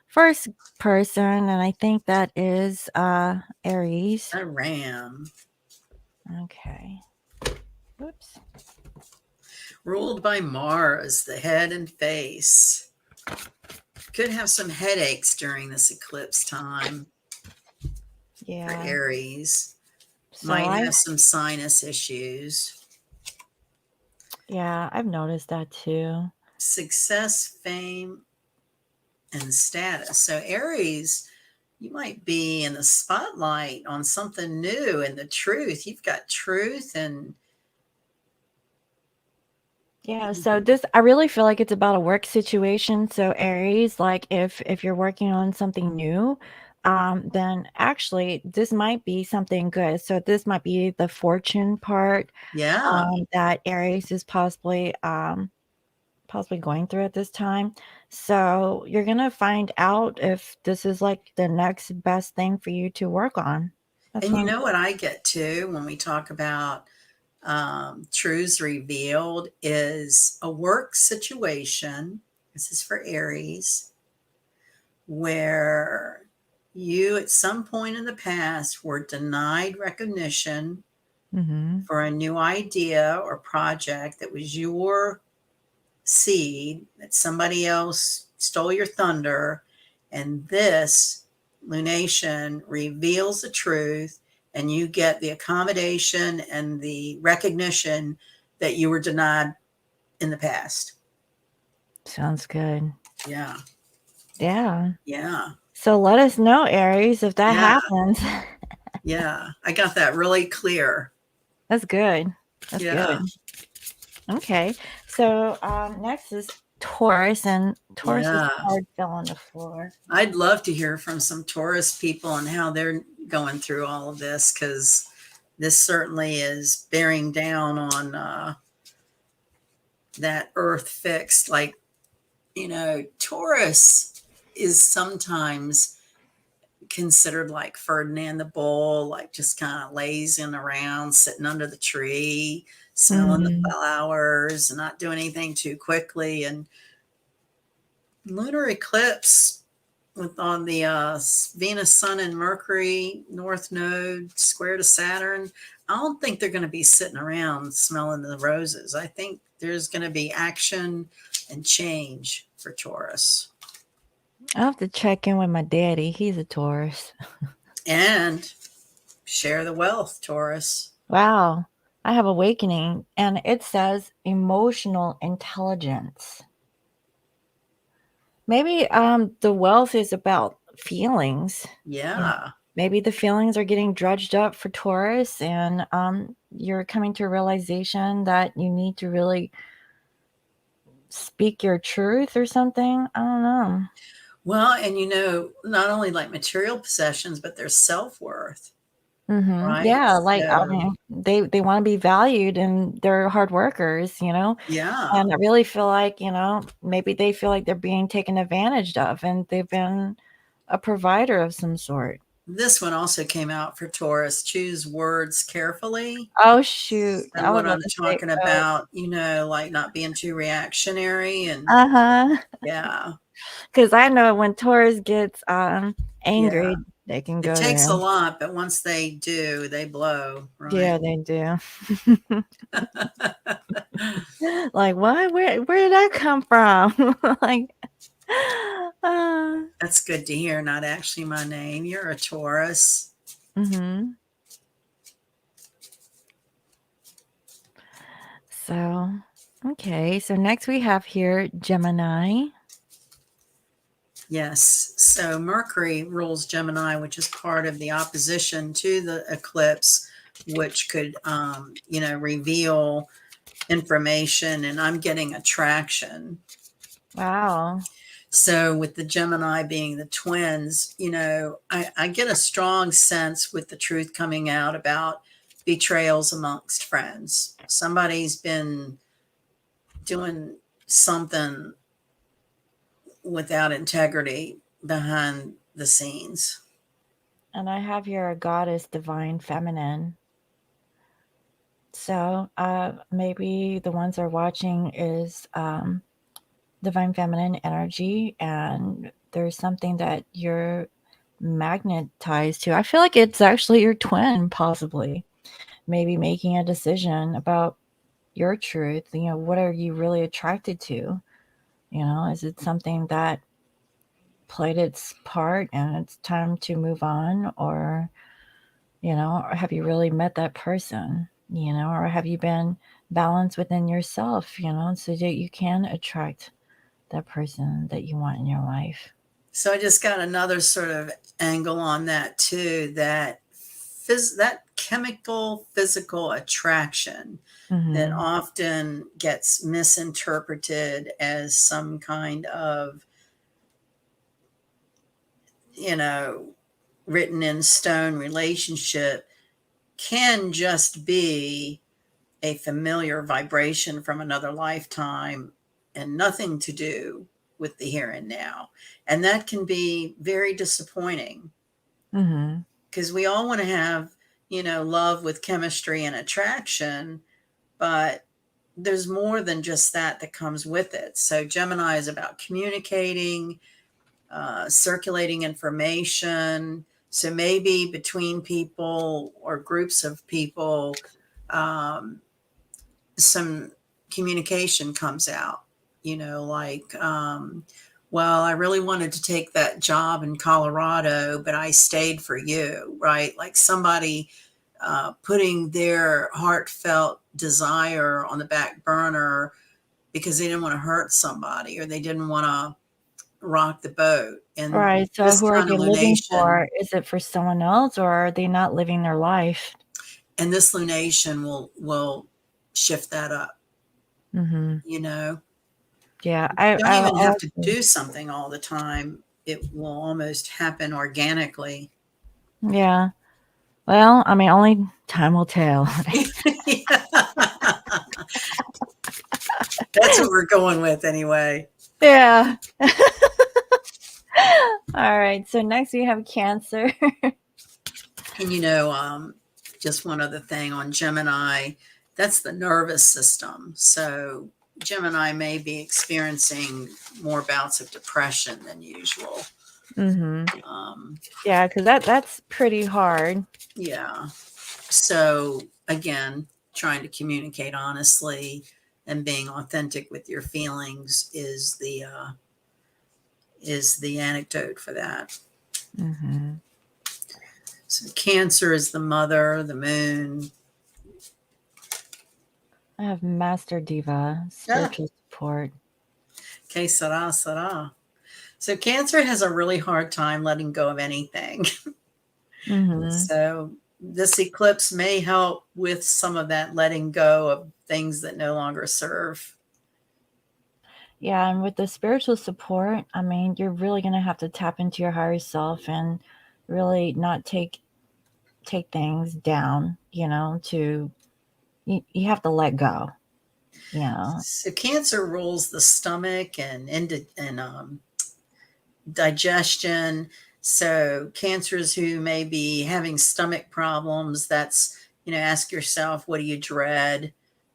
first person, and I think that is Aries. I ram. Okay. Oops. Ruled by Mars, the head and face. Could have some headaches during this eclipse time for Yeah. Aries. So Might I have some sinus issues. yeah, I've noticed that too. Success, fame, and status. So Aries, you might be in the spotlight on something new and the truth. You've got truth and Yeah, so this I really feel like it's about a work situation. So Aries, like if you're working on something new, then actually this might be something good. So this might be the fortune part yeah. that Aries is possibly going through at this time. So you're gonna find out if this is like the next best thing for you to work on. That's And what you I'm know what I get too when we talk about truths revealed is a work situation. This is for Aries, where you at some point in the past were denied recognition mm-hmm. for a new idea or project that was your seed, that somebody else stole your thunder, and this lunation reveals the truth, and you get the accommodation and the recognition that you were denied in the past. Sounds good. Yeah. Yeah. Yeah. So let us know, Aries, if that Yeah. happens. Yeah. I got that really clear. That's good. That's Yeah. good. Okay. So next is Taurus, and Taurus's Yeah. card fell on the floor. I'd love to hear from some Taurus people and how they're going through all of this, because this certainly is bearing down on that earth fixed. Like, Taurus is sometimes considered like Ferdinand the Bull, like just kind of lazing around, sitting under the tree, smelling the Mm-hmm. flowers, and not doing anything too quickly. And lunar eclipse with on the Venus, Sun, and Mercury North Node square to Saturn, I don't think they're going to be sitting around smelling the roses. I think there's going to be action and change for Taurus. I'll have to check in with my daddy. He's a Taurus. And share the wealth, Taurus. Wow. I have awakening, and it says emotional intelligence. Maybe the wealth is about feelings. Yeah. Maybe the feelings are getting dredged up for Taurus, and you're coming to a realization that you need to really speak your truth or something. I don't know. Well, and not only like material possessions, but their self worth, right? Yeah, like I So, mean, they want to be valued, and they're hard workers, yeah. And I really feel like, maybe they feel like they're being taken advantage of, and they've been a provider of some sort. This one also came out for Taurus. Choose words carefully. Oh shoot, And I was what about I'm to say, talking about, like not being too reactionary. And uh-huh. yeah, Because I know when Taurus gets yeah. angry, they can It go takes there. a lot, but once they do, they blow, right? Yeah, they do. Like, what? Where did that come from? Like, uh, That's good to hear. Not actually my name. You're a Taurus. mm-hmm. So, okay. So next we have here Gemini. Yes. So Mercury rules Gemini, which is part of the opposition to the eclipse, which could, reveal information. And I'm getting attraction. Wow. So with the Gemini being the twins, I get a strong sense with the truth coming out about betrayals amongst friends. Somebody's been doing something without integrity behind the scenes. And I have your goddess divine feminine. So maybe the ones that are watching is divine feminine energy, and there's something that you're magnetized to. I feel like it's actually your twin, possibly. Maybe making a decision about your truth. What are you really attracted to? Is it something that played its part and it's time to move on? Or or have you really met that person? Or have you been balanced within yourself, so that you can attract that person that you want in your life? So I just got another sort of angle on that too, that that chemical physical attraction that Mm-hmm. often gets misinterpreted as some kind of, you know, written in stone relationship can just be a familiar vibration from another lifetime and nothing to do with the here and now. And that can be very disappointing Mm-hmm. because we all want to have, love with chemistry and attraction, but there's more than just that comes with it. So Gemini is about communicating, circulating information. So maybe between people or groups of people, um, some communication comes out, like, well, I really wanted to take that job in Colorado, but I stayed for you, right? Like somebody putting their heartfelt desire on the back burner because they didn't want to hurt somebody or they didn't want to rock the boat. And Right. So this who are kind of they living lunation, for? Is it for someone else, or are they not living their life? and this lunation will shift that up, Mm-hmm. you know. Yeah. You don't I even have to also, do something all the time. It will almost happen organically. yeah. Well, I mean, only time will tell. That's what we're going with anyway. Yeah. All right. So next we have Cancer. And just one other thing on Gemini, that's the nervous system. So Gemini may be experiencing more bouts of depression than usual. Mm-hmm. Um, Yeah, because that's pretty hard. yeah. So again, trying to communicate honestly and being authentic with your feelings is the anecdote for that. Mm-hmm. So Cancer is the mother, the moon. I have Master Diva, Ah, spiritual support. que sera, sera. So Cancer has a really hard time letting go of anything. Mm-hmm. So this eclipse may help with some of that letting go of things that no longer serve. Yeah, and with the spiritual support, I mean, you're really gonna have to tap into your higher self and really not take things down. You have to let go. You know. So Cancer rules the stomach and digestion. So cancers who may be having stomach problems, that's, ask yourself, what do you dread?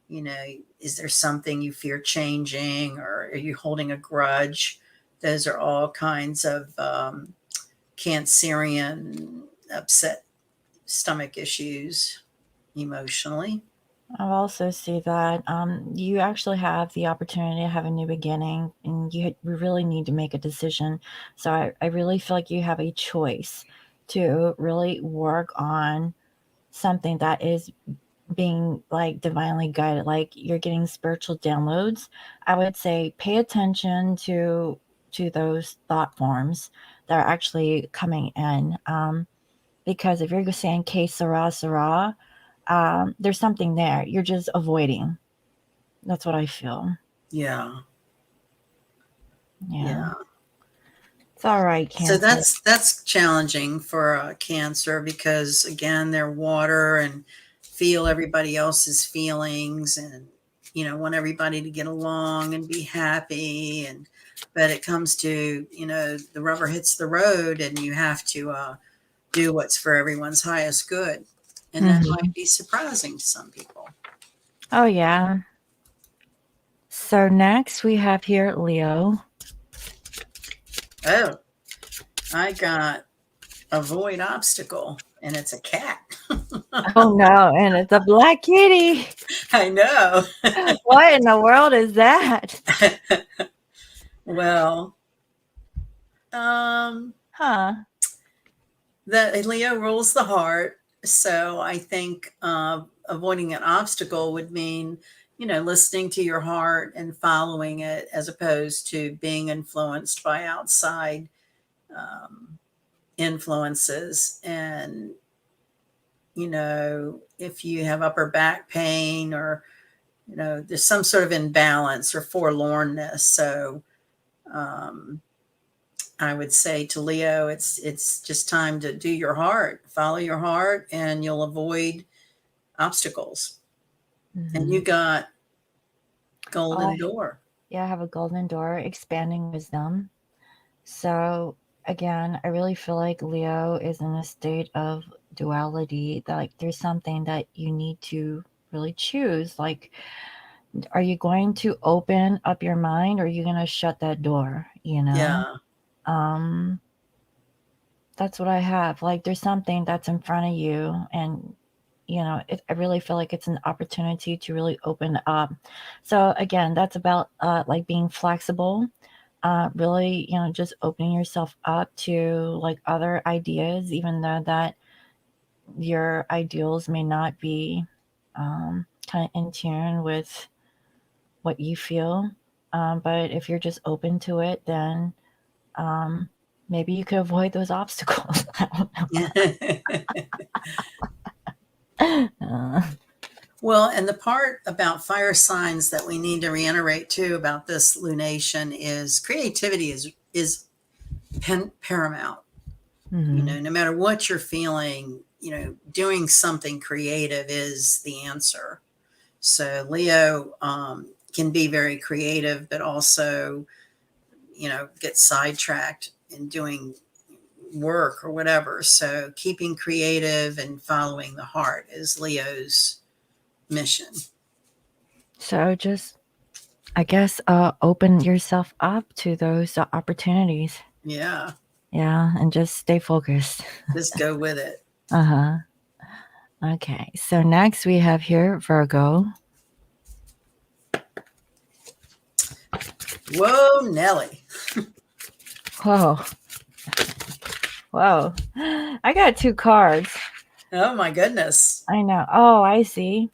You know, is there something you fear changing, or are you holding a grudge? Those are all kinds of Cancerian upset stomach issues emotionally. I also see that you actually have the opportunity to have a new beginning, and you really need to make a decision. So I really feel like you have a choice to really work on something that is being like divinely guided, like you're getting spiritual downloads. I would say pay attention to those thought forms that are actually coming in, because if you're saying "que sera sera," there's something there you're just avoiding. That's what I feel. Yeah. Yeah, Yeah. it's all right, So Cancer. that's challenging for Cancer because again they're water and feel everybody else's feelings and want everybody to get along and be happy, and but it comes to the rubber hits the road and you have to do what's for everyone's highest good, and that Hmm. might be surprising to some people. Oh yeah. So next we have here Leo. Oh, I got avoid obstacle and it's a cat. Oh no, and it's a black kitty. I know. What in the world is that? Well, um, Huh. that Leo rules the heart. So I think avoiding an obstacle would mean, listening to your heart and following it as opposed to being influenced by outside um, influences. And, if you have upper back pain or, there's some sort of imbalance or forlornness. So um, I would say to Leo, it's just time to do your heart, follow your heart, and you'll avoid obstacles. And Mm-hmm. you got Oh, golden door. yeah, I have a golden door, expanding wisdom. So again, I really feel like Leo is in a state of duality. That like there's something that you need to really choose. Like, are you going to open up your mind, or are you going to shut that door? Yeah. Um, that's what I have. Like, there's something that's in front of you, and I really feel like it's an opportunity to really open up. So again, that's about like being flexible, really, just opening yourself up to like other ideas, even though that your ideals may not be kind of in tune with what you feel. But if you're just open to it, then um, maybe you could avoid those obstacles. I don't know. Well, and the part about fire signs that we need to reiterate too about this lunation is creativity is paramount. Mhm. No matter what you're feeling, doing something creative is the answer. So Leo can be very creative, but also, get sidetracked in doing work or whatever. So keeping creative and following the heart is Leo's mission. So just, I guess, open yourself up to those opportunities. Yeah, Yeah, and just stay focused. just go with it. Uh huh. Okay, so next we have here Virgo. Whoa, Nelly. Whoa, whoa. I got two cards. Oh my goodness. I know. Oh, I see.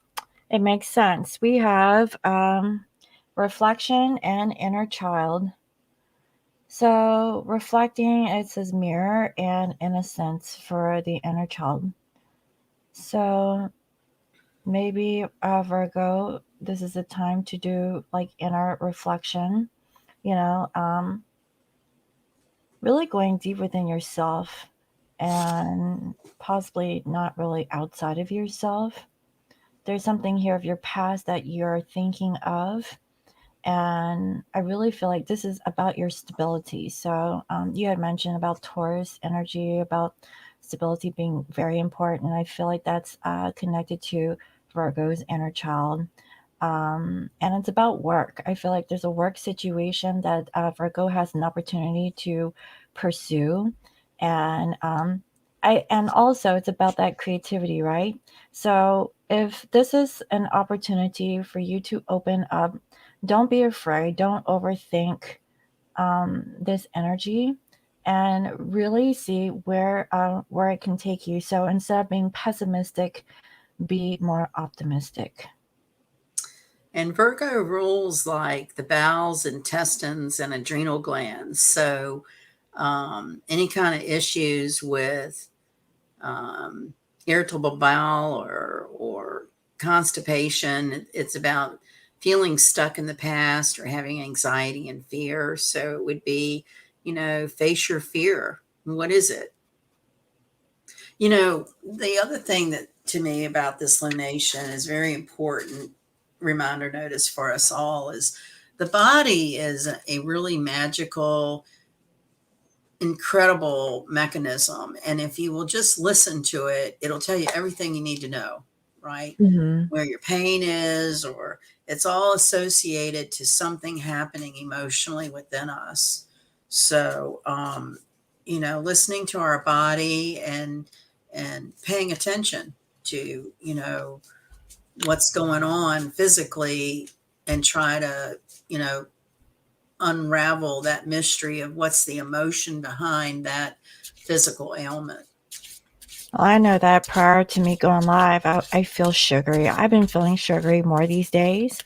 It makes sense. We have reflection and inner child. So, reflecting, it says mirror and innocence for the inner child. So, maybe Virgo, this is a time to do like inner reflection, you know, really going deep within yourself and possibly not really outside of yourself. There's something here of your past that you're thinking of. And I really feel like this is about your stability. So you had mentioned about Taurus energy, about stability being very important. And I feel like that's connected to Virgo's inner child. And it's about work. I feel like there's a work situation that Virgo has an opportunity to pursue, and and also it's about that creativity, right? So if this is an opportunity for you to open up, don't be afraid. Don't overthink this energy, and really see where it can take you. So instead of being pessimistic, be more optimistic. And Virgo rules like the bowels, intestines, and adrenal glands. So any kind of issues with um, irritable bowel or constipation, it's about feeling stuck in the past or having anxiety and fear. So it would be, face your fear. What is it? The other thing that to me about this lunation is very important reminder notice for us all is the body is a really magical, incredible mechanism. And if you will just listen to it, it'll tell you everything you need to know, right? Hmm. Where your pain is, or it's all associated to something happening emotionally within us. So, listening to our body and paying attention to, what's going on physically and try to, you know, unravel that mystery of what's the emotion behind that physical ailment. Well, I know that prior to me going live, I feel sugary. I've been feeling sugary more these days.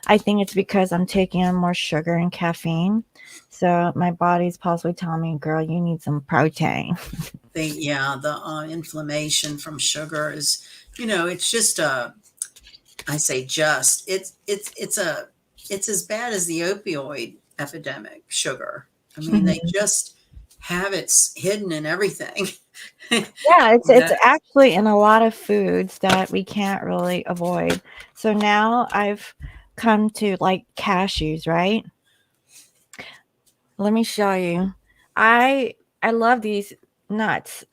I think it's because I'm taking in more sugar and caffeine. So my body's possibly telling me, girl, you need some protein. The inflammation from sugar is, it's just I say just it's as bad as the opioid epidemic. Sugar. I mean, they Mhm. just have it hidden in everything. Yeah, it's That actually in a lot of foods that we can't really avoid. So now I've come to like cashews, right? Let me show you. I love these nuts.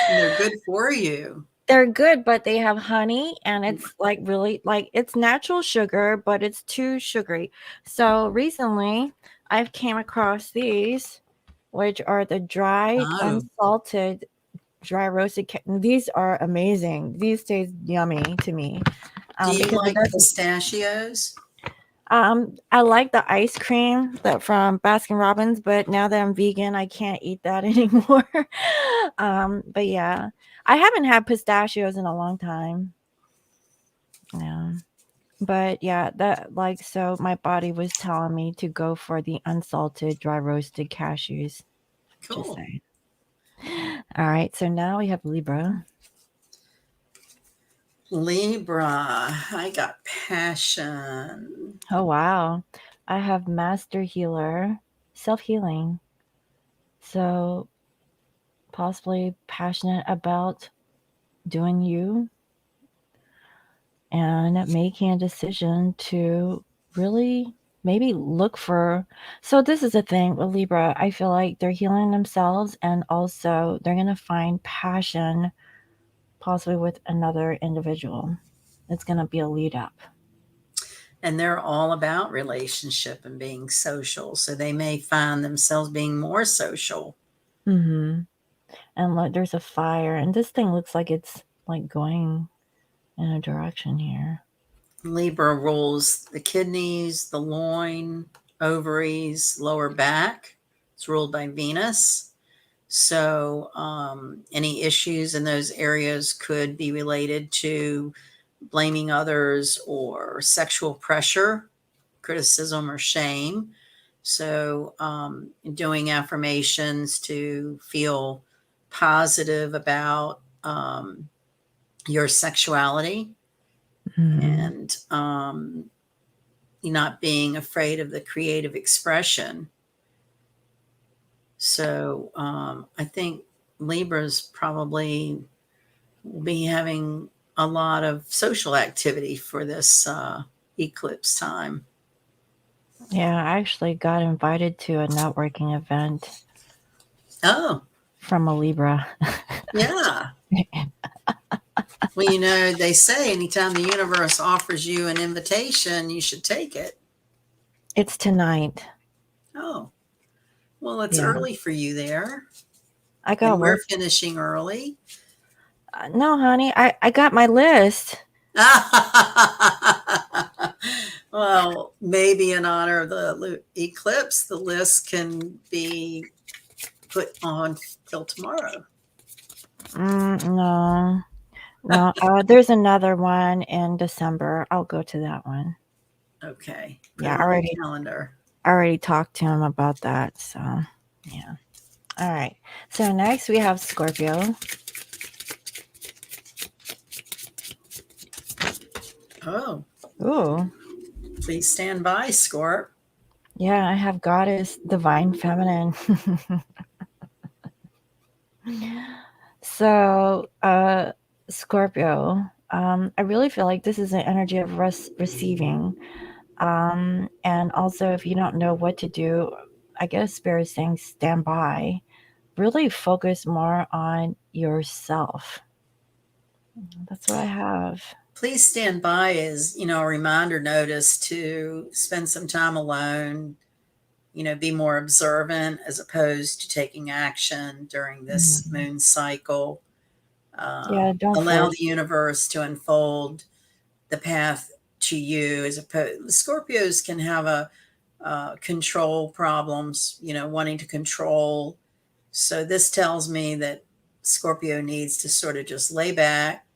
they're good for you. They're good, but they have honey and it's like really like it's natural sugar, but it's too sugary. So recently I've came across these, which are the dried, Oh, unsalted, dry roasted. These are amazing. These taste yummy to me do you because it like doesn't. pistachios? I like the ice cream that from Baskin Robbins, but now that I'm vegan, I can't eat that anymore. But yeah, I haven't had pistachios in a long time. Yeah. But yeah, that like so my body was telling me to go for the unsalted dry roasted cashews. Just Cool. saying. All right, so now we have Libra. Libra, I got passion. Oh wow. I have master healer, self-healing. So possibly passionate about doing you and making a decision to really maybe look for. So this is the thing with Libra. I feel like they're healing themselves and also they're going to find passion possibly with another individual. It's going to be a lead up. And they're all about relationship and being social. So they may find themselves being more social. Mhm. And like there's a fire and this thing looks like it's like going in a direction here. Libra rules the kidneys, the loin, ovaries, lower back. It's ruled by Venus. So any issues in those areas could be related to blaming others or sexual pressure, criticism, or shame. So doing affirmations to feel positive about your sexuality Mhm. and not being afraid of the creative expression. So I think Libras probably will be having a lot of social activity for this eclipse time. Yeah, I actually got invited to a networking event Oh, from a Libra. yeah. Well, they say anytime the universe offers you an invitation, you should take it. It's tonight. Oh, well, it's Yeah. early for you there, I and got we're work. finishing early. No, honey, I got my list. Well, maybe in honor of the eclipse, the list can be put on till tomorrow. No, no. There's another one in December. I'll go to that one. Okay, put Yeah, it on the calendar. I already talked to him about that. So, yeah. All right. So next we have Scorpio. Oh, Ooh, please stand by, Scorp. yeah. I have Goddess Divine Feminine. So, Scorpio. I really feel like this is an energy of receiving. And also, if you don't know what to do, I guess Spirit is saying stand by. Really focus more on yourself. That's what I have. Please stand by is, a reminder notice to spend some time alone, be more observant as opposed to taking action during this Mhm. moon cycle. Yeah, don't Allow force. the universe to unfold the path to you as opposed. Scorpios can have control problems, wanting to control. So this tells me that Scorpio needs to sort of just lay back,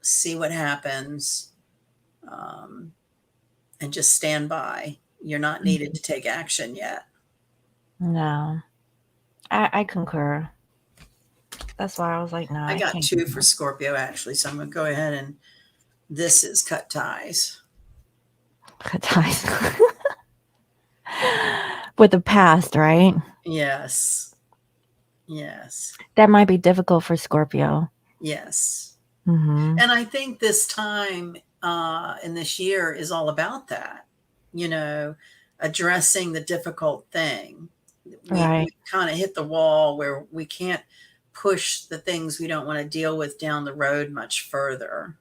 see what happens, um, and just stand by. You're not needed to take action yet. No, I concur. That's why I was like, no, I I got can't do 2 for that. Scorpio actually, so I'm going to go ahead and this is cut ties. Cut ties. With the past, right? Yes. Yes. That might be difficult for Scorpio. Yes. Mm-hmm. And I think this time in this year is all about that, you know, addressing the difficult thing. We Right. kind of hit the wall where we can't push the things we don't want to deal with down the road much further.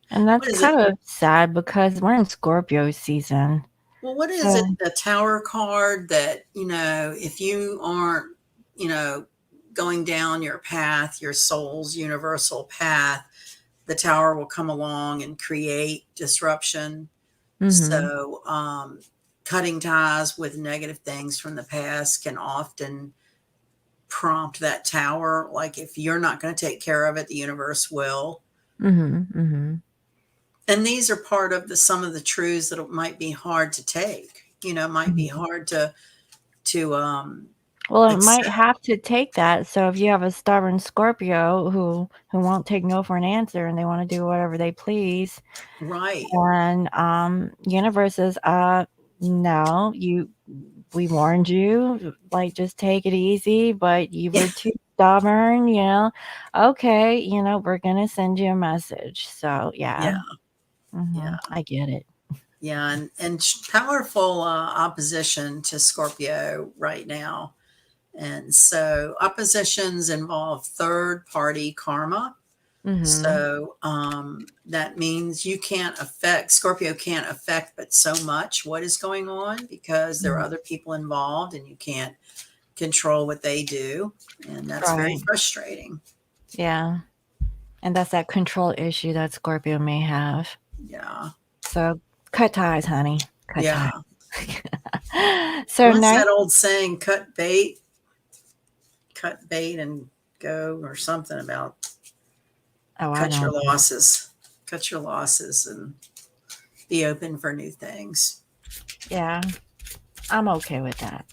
And that's What is it? kind of sad because we're in Scorpio season. Well, what is it? So, The tower card that, if you aren't, going down your path, your soul's universal path, the tower will come along and create disruption. mm-hmm. So, cutting ties with negative things from the past can often prompt that tower. Like if you're not going to take care of it, the universe will. Mm-hmm. Mm-hmm. And these are part of some of the truths that might be hard to take. Might be Mm-hmm. hard to Well, it might accept. have to take that. So if you have a stubborn Scorpio who won't take no for an answer and they want to do whatever they please, Right. and universe says, no, we warned you, like just take it easy, but you Yeah. were too stubborn. Okay, we're gonna send you a message. So Yeah. yeah, Yeah. I get it. Yeah. And powerful opposition to Scorpio right now. And so oppositions involve third party karma. Mm-hmm. So that means Scorpio can't affect but so much what is going on because there are Mm-hmm. other people involved and you can't control what they do. And that's very Right. frustrating. Yeah. And that's that control issue that Scorpio may have. Yeah. So cut ties, honey. Cut ties. Yeah. So What's next, that old saying? Cut bait and go, or something about oh, I cut your don't know. losses, cut your losses and be open for new things. Yeah, I'm okay with that.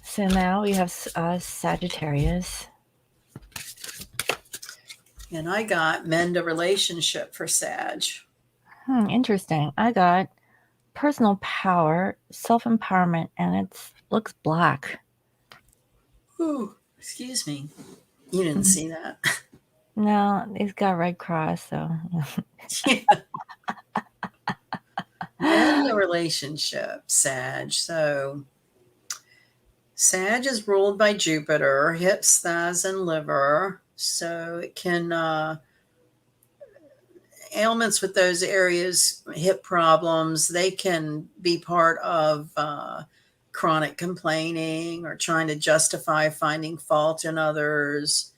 So now we have Sagittarius. And I got mend a relationship for Sag. Interesting. I got personal power, self empowerment, and it looks black. Ooh, excuse me. You didn't Mhm. see that. No, it's got red cross, so. Yeah. Mend the relationship, Sag. So Sag is ruled by Jupiter, hips, thighs, and liver. So it can ailments with those areas, hip problems, they can be part of chronic complaining or trying to justify finding fault in others,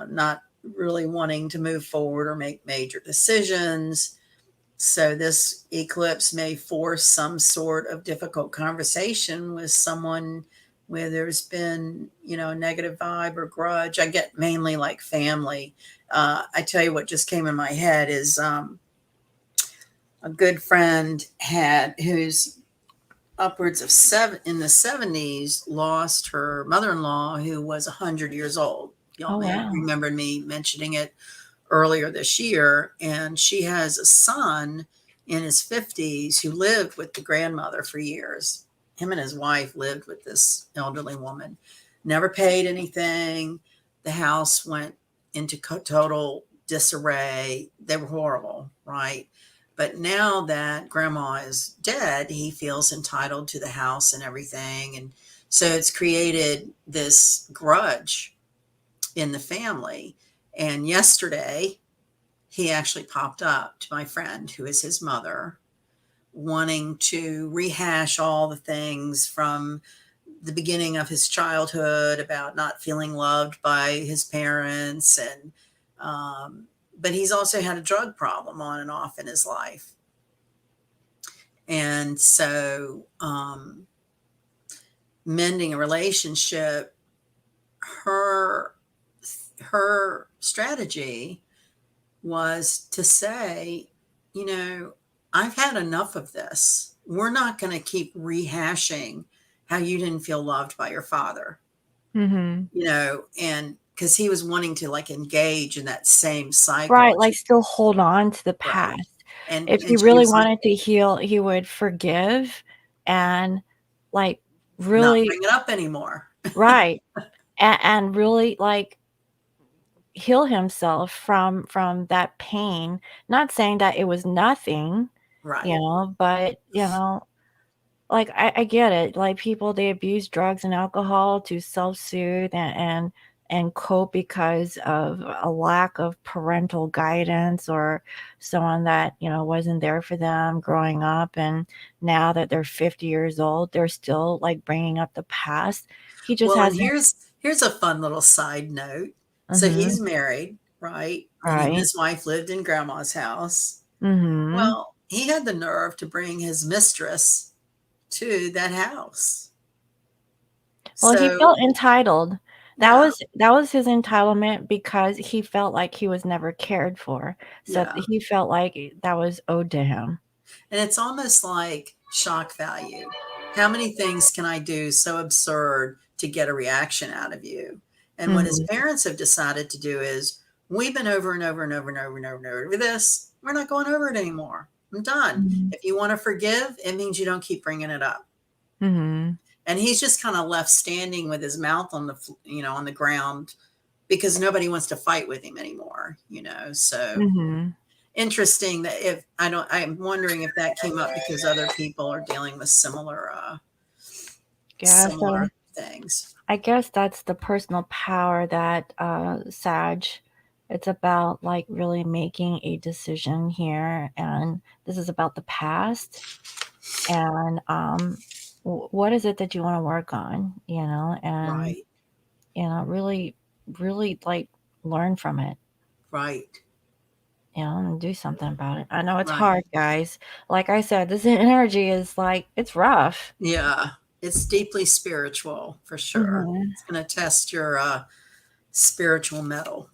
not really wanting to move forward or make major decisions. So this eclipse may force some sort of difficult conversation with someone where there's been, a negative vibe or grudge. I get mainly like family. I tell you what just came in my head is a good friend who's upwards of in the 70s, lost her mother-in-law who was 100 years old. Y'all Oh, may wow. remember me mentioning it earlier this year. And she has a son in his 50s who lived with the grandmother for years. Him and his wife lived with this elderly woman, never paid anything. The house went into total disarray. They were horrible, right? But now that grandma is dead, he feels entitled to the house and everything. And so it's created this grudge in the family. And yesterday, he actually popped up to my friend, who is his mother, wanting to rehash all the things from the beginning of his childhood about not feeling loved by his parents. But he's also had a drug problem on and off in his life. And so, mending a relationship, her her strategy was to say, you know, I've had enough of this. We're not going to keep rehashing how you didn't feel loved by your father, Mhm. you know, and because he was wanting to like engage in that same cycle. Right, like, still hold on to the Right. past. And If he she really was like, wanted to heal, he would forgive and, like, not really bring it up anymore. right, and really, like, heal himself from that pain. Not saying that it was nothing, Right. but, like, I get it, like, people, they abuse drugs and alcohol to self-soothe and cope because of a lack of parental guidance or someone that, wasn't there for them growing up, and now that they're 50 years old, they're still, like, bringing up the past. He just Well, and hasn't. here's a fun little side note. So Mhm. he's married, right? And he and Right. his wife lived in grandma's house. Mhm. Well, he had the nerve to bring his mistress to that house. Well, he felt So, entitled. That yeah, was that was his entitlement because he felt like he was never cared for. So yeah. he felt like that was owed to him. And it's almost like shock value. How many things can I do so absurd to get a reaction out of you? And what his Mhm. parents have decided to do is, we've been over and over and over and over and over and over this. We're not going over it anymore. I'm done. Mhm. If you want to forgive, it means you don't keep bringing it up. Mhm. And he's just kind of left standing with his mouth on on the ground because nobody wants to fight with him anymore, So Mhm. interesting that if I don't, I'm wondering if that came up because other people are dealing with Yeah, so similar things. I guess that's the personal power that Sag. It's about like really making a decision here, and this is about the past. And what is it that you want to work on? And Right, really, really like learn from it, right, and do something about it. I know it's right. hard, guys. Like I said, this energy is like it's rough. Yeah, it's deeply spiritual for sure. Mhm. It's going to test your spiritual metal.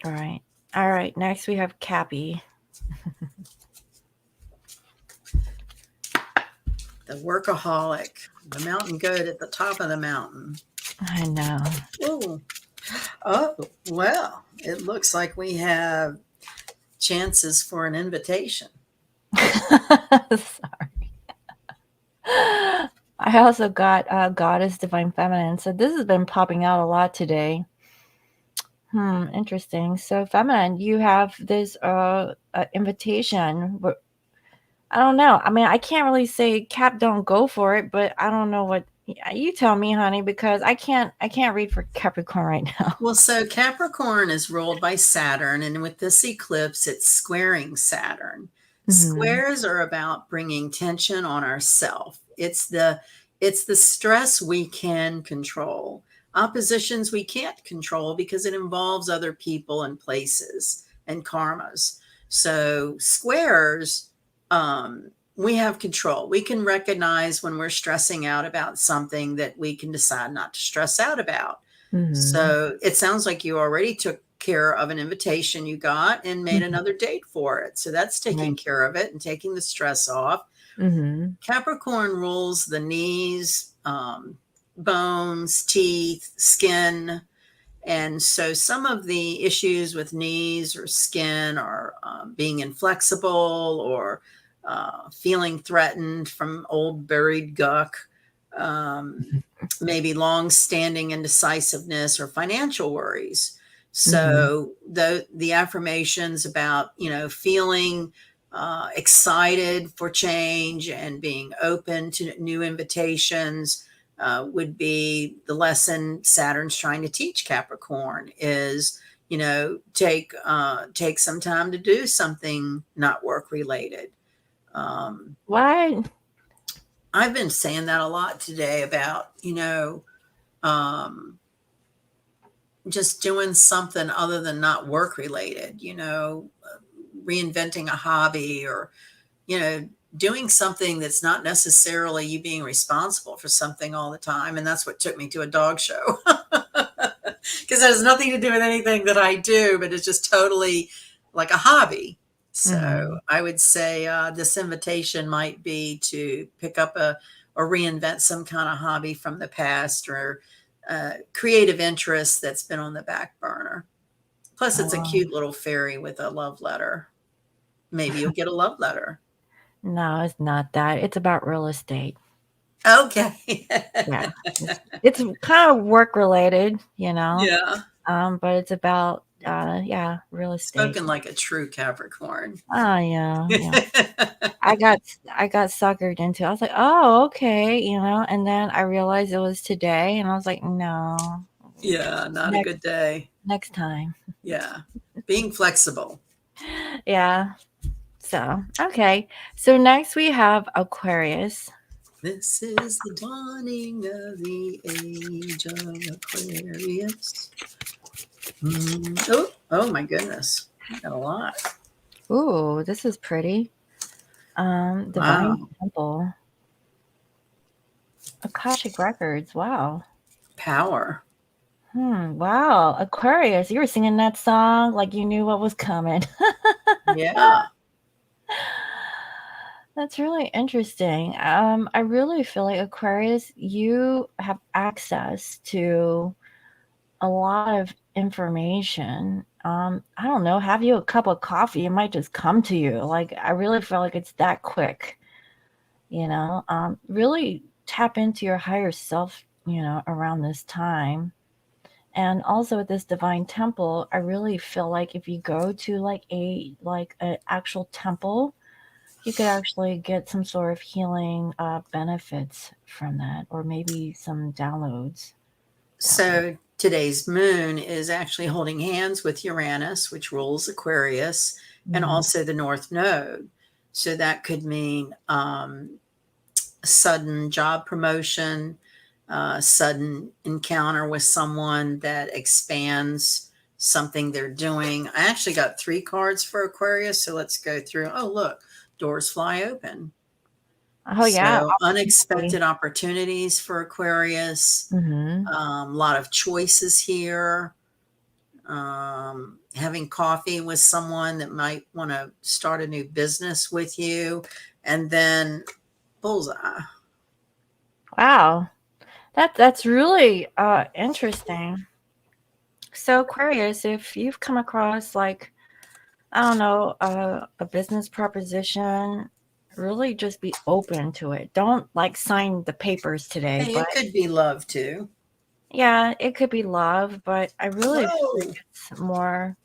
All right. All right. Next we have Cappy. The workaholic, the mountain goat at the top of the mountain. I know. Ooh. Oh, well, it looks like we have chances for an invitation. Sorry. I also got Goddess Divine Feminine. So this has been popping out a lot today. Interesting. So feminine, you have this invitation. I don't know. I mean, I can't really say Cap don't go for it, but I don't know what you tell me, honey, because I can't read for Capricorn right now. Well, so Capricorn is ruled by Saturn, and with this eclipse, it's squaring Saturn. Mhm. Squares are about bringing tension on ourself. It's the stress we can control. Oppositions we can't control because it involves other people and places and karmas. So squares, we have control. We can recognize when we're stressing out about something that we can decide not to stress out about. Mhm. So it sounds like you already took care of an invitation you got and made Mhm. another date for it. So that's taking Right. care of it and taking the stress off. Mhm. Capricorn rules the knees, bones, teeth, skin. And so some of the issues with knees or skin are being inflexible or feeling threatened from old buried guck, um, maybe long standing indecisiveness or financial worries. Mhm. So the affirmations about, feeling excited for change and being open to new invitations would be the lesson Saturn's trying to teach Capricorn is, take some time to do something not work related. Um, What? I've been saying that a lot today about, um, just doing something other than not work related, reinventing a hobby or, you know, doing something that's not necessarily you being responsible for something all the time. And that's what took me to a dog show. Because it has nothing to do with anything that I do, but it's just totally like a hobby. So Mhm. I would say this invitation might be to pick up or reinvent some kind of hobby from the past, or creative interest that's been on the back burner. Plus, it's a Oh, cute little fairy with a love letter. Maybe you'll get a love letter. no, it's not that. It's about real estate. Okay. Yeah. It's kind of work related, Yeah. but it's about yeah, real estate. Spoken like a true Capricorn. Oh yeah, yeah. I got I got suckered into it. I was like, "Oh, okay," and then I realized it was today and I was like, "No, Yeah, not a next good day. next time." Yeah. Being flexible. Yeah. So, okay. So next we have Aquarius. This is the dawning of the age of Aquarius. Oh my goodness. I got a lot. Ooh, this is pretty. Divine Wow. Temple. Akashic Records. Wow. Power. Wow. Aquarius, you were singing that song like you knew what was coming. Yeah. That's really interesting. I really feel like Aquarius, you have access to a lot of information. I don't know, have you a cup of coffee, it might just come to you. Like, I really feel like it's that quick, really tap into your higher self, around this time. And also at this divine temple, I really feel like if you go to like an actual temple, you could actually get some sort of healing benefits from that, or maybe some downloads that way. So today's moon is actually holding hands with Uranus, which rules Aquarius, and Mhm. also the North Node. So that could mean sudden job promotion, sudden encounter with someone that expands something they're doing. I actually got 3 cards for Aquarius, so let's go through. Oh, look, doors fly open. Oh yeah, So opportunity. unexpected opportunities for Aquarius, Hmm. a lot of choices here. Having coffee with someone that might want to start a new business with you, and then bullseye. Wow, that's really interesting. So Aquarius, if you've come across like I don't know a business proposition, really just be open to it. Don't like sign the papers today, Hey, but it could be love too. yeah, it could be love, but I really feel like Whoa, it's more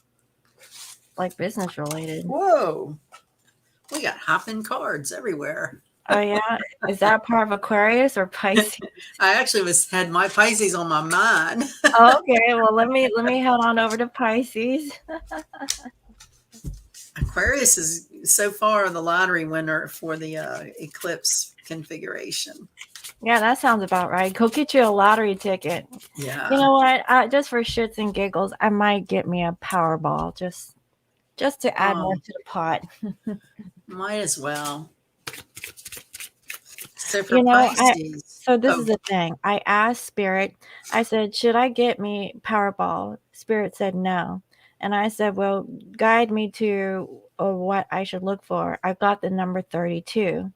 like business related. whoa. We got hopping cards everywhere. Oh yeah, is that part of Aquarius or Pisces? I actually had my Pisces on my mind. Oh, okay, well let me head on over to Pisces. Aquarius is so far the lottery winner for the eclipse configuration. Yeah, that sounds about right. Go get you a lottery ticket. You Yeah. know what? Just for shits and giggles, I might get me a Powerball just to add more Oh, to the pot. might as well. So for You know, I Pisces, so this is oh, the thing. I asked Spirit, I said, should I get me Powerball? Spirit said no. And I said, well, guide me to what I should look for. I got the number 32.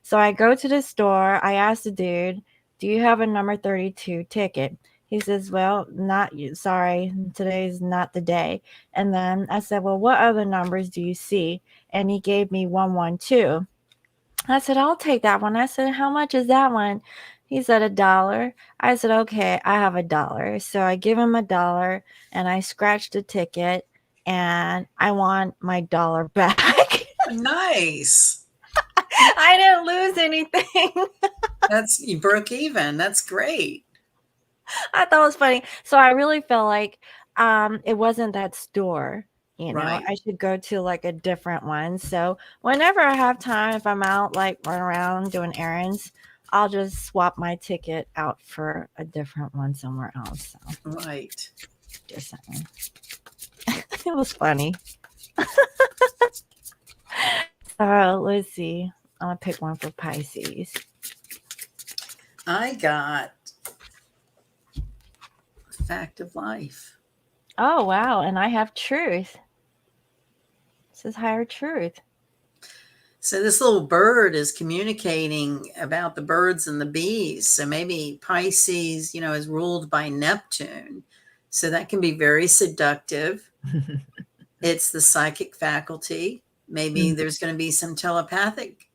So I go to the store. I ask the dude, do you have a number 32 ticket? He says, well, not you. Sorry, today's not the day. And then I said, well, what other numbers do you see? And he gave me 112. I said, I'll take that one. I said, how much is that one? He said, $1. I said, okay, I have $1. So I give him $1 and I scratched the ticket and I want my dollar back. nice. I didn't lose anything. That's you broke even. That's great. I thought it was funny. So I really felt like it wasn't that store. Right. I should go to like a different one. So whenever I have time, if I'm out like running around doing errands, I'll just swap my ticket out for a different one somewhere else. So Right. just saying. It was funny. So let's see. I'm gonna pick one for Pisces. I got Fact of Life. Oh wow, and I have truth. This is higher truth. So this little bird is communicating about the birds and the bees. So maybe Pisces, is ruled by Neptune. So that can be very seductive. It's the psychic faculty. Maybe there's going to be some telepathic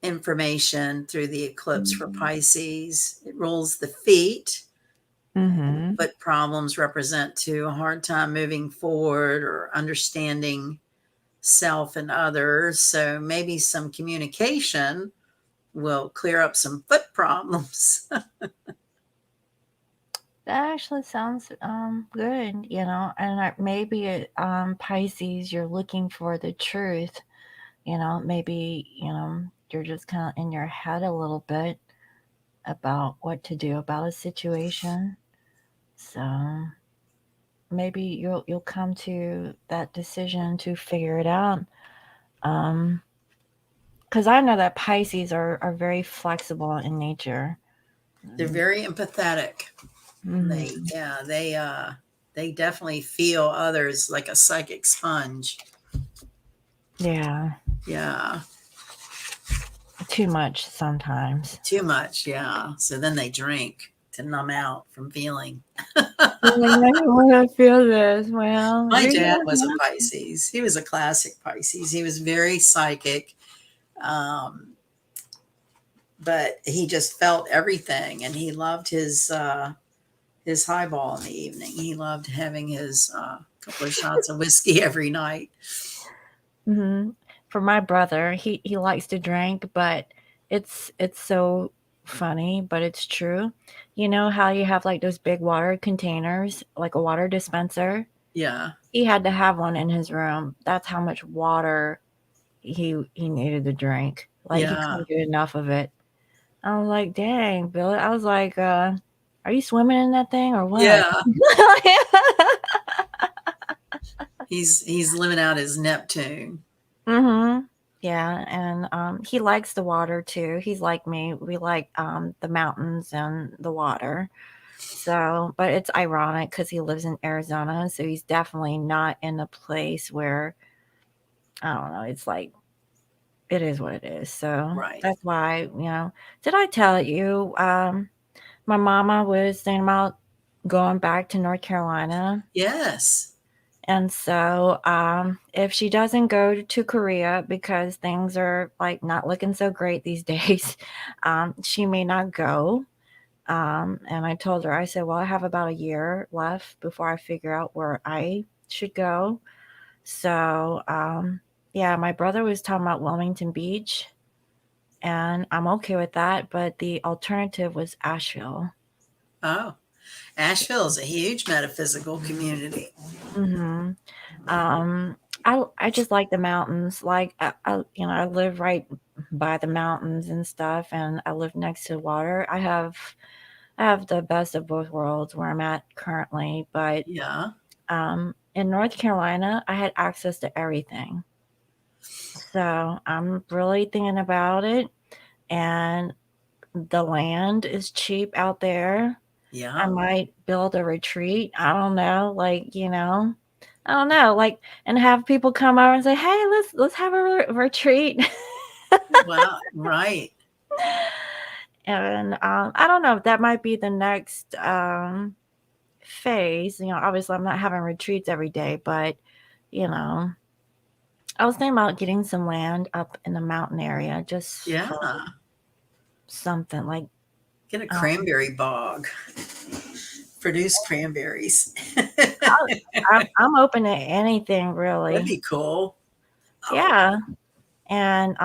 information through the eclipse for Pisces. It rules the feet. Mm-hmm. Foot problems represent to a hard time moving forward or understanding self and others. So maybe some communication will clear up some foot problems. That actually sounds good, and maybe Pisces, you're looking for the truth, maybe you're just kind of in your head a little bit about what to do about a situation. So maybe you'll come to that decision to figure it out. Because I know that Pisces are very flexible in nature. They're very empathetic. Mm-hmm. They definitely feel others like a psychic sponge. Yeah. Yeah. Too much sometimes. Too much. Yeah. So then they drink to numb out from feeling. I want to feel this. Well, My you're dad gonna was a have. Pisces. He was a classic Pisces. He was very psychic. But he just felt everything, and he loved his highball in the evening. He loved having his couple of shots of whiskey every night. Mm-hmm. For my brother, he likes to drink, but it's so funny, but it's true. You know how you have like those big water containers, like a water dispenser? Yeah. He had to have one in his room. That's how much water he needed to drink. Like he Yeah. couldn't get enough of it. I was like, dang, Billy. I was like, are you swimming in that thing or what? Yeah. He's living out his Neptune. Mm-hmm. Yeah, and he likes the water too. He's like me. We like the mountains and the water. So, but it's ironic because he lives in Arizona, so he's definitely not in a place where I don't know. It's like it is what it is. So Right. that's why Did I tell you? My mama was thinking about going back to North Carolina. Yes. And so, if she doesn't go to Korea because things are like not looking so great these days, she may not go. And I told her, I said, well, I have about a year left before I figure out where I should go. So, yeah, my brother was talking about Wilmington Beach, and I'm okay with that. But the alternative was Asheville. Oh, Asheville is a huge metaphysical community. Mm-hmm. Um, I just like the mountains. Like I live right by the mountains and stuff, and I live next to water. I have the best of both worlds where I'm at currently, but Yeah. in North Carolina, I had access to everything. So I'm really thinking about it, and the land is cheap out there. I Yeah. might build a retreat. I don't know, I don't know, and have people come over and say, "Hey, let's have a retreat." Wow. Right. And I don't know. That might be the next phase. Obviously, I'm not having retreats every day, but you know, I was thinking about getting some land up in the mountain area just Yeah. for something like. Get a Um, cranberry bog. Produce cranberries. I'm open to anything That'd really. be cool. Oh, Yeah, and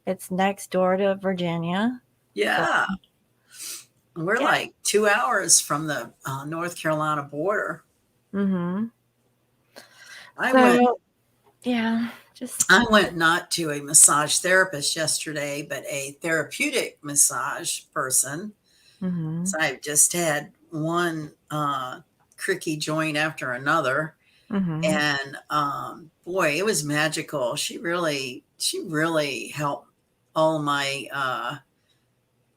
it's next door to Virginia. So yeah. We're yeah. like 2 hours from the North Carolina border. Mhm. I went So yeah, just I went not to a massage therapist yesterday, but a therapeutic massage person. mhm. So I've just had one cricky joint after another. Mm-hmm. And boy, it was magical. She really helped all my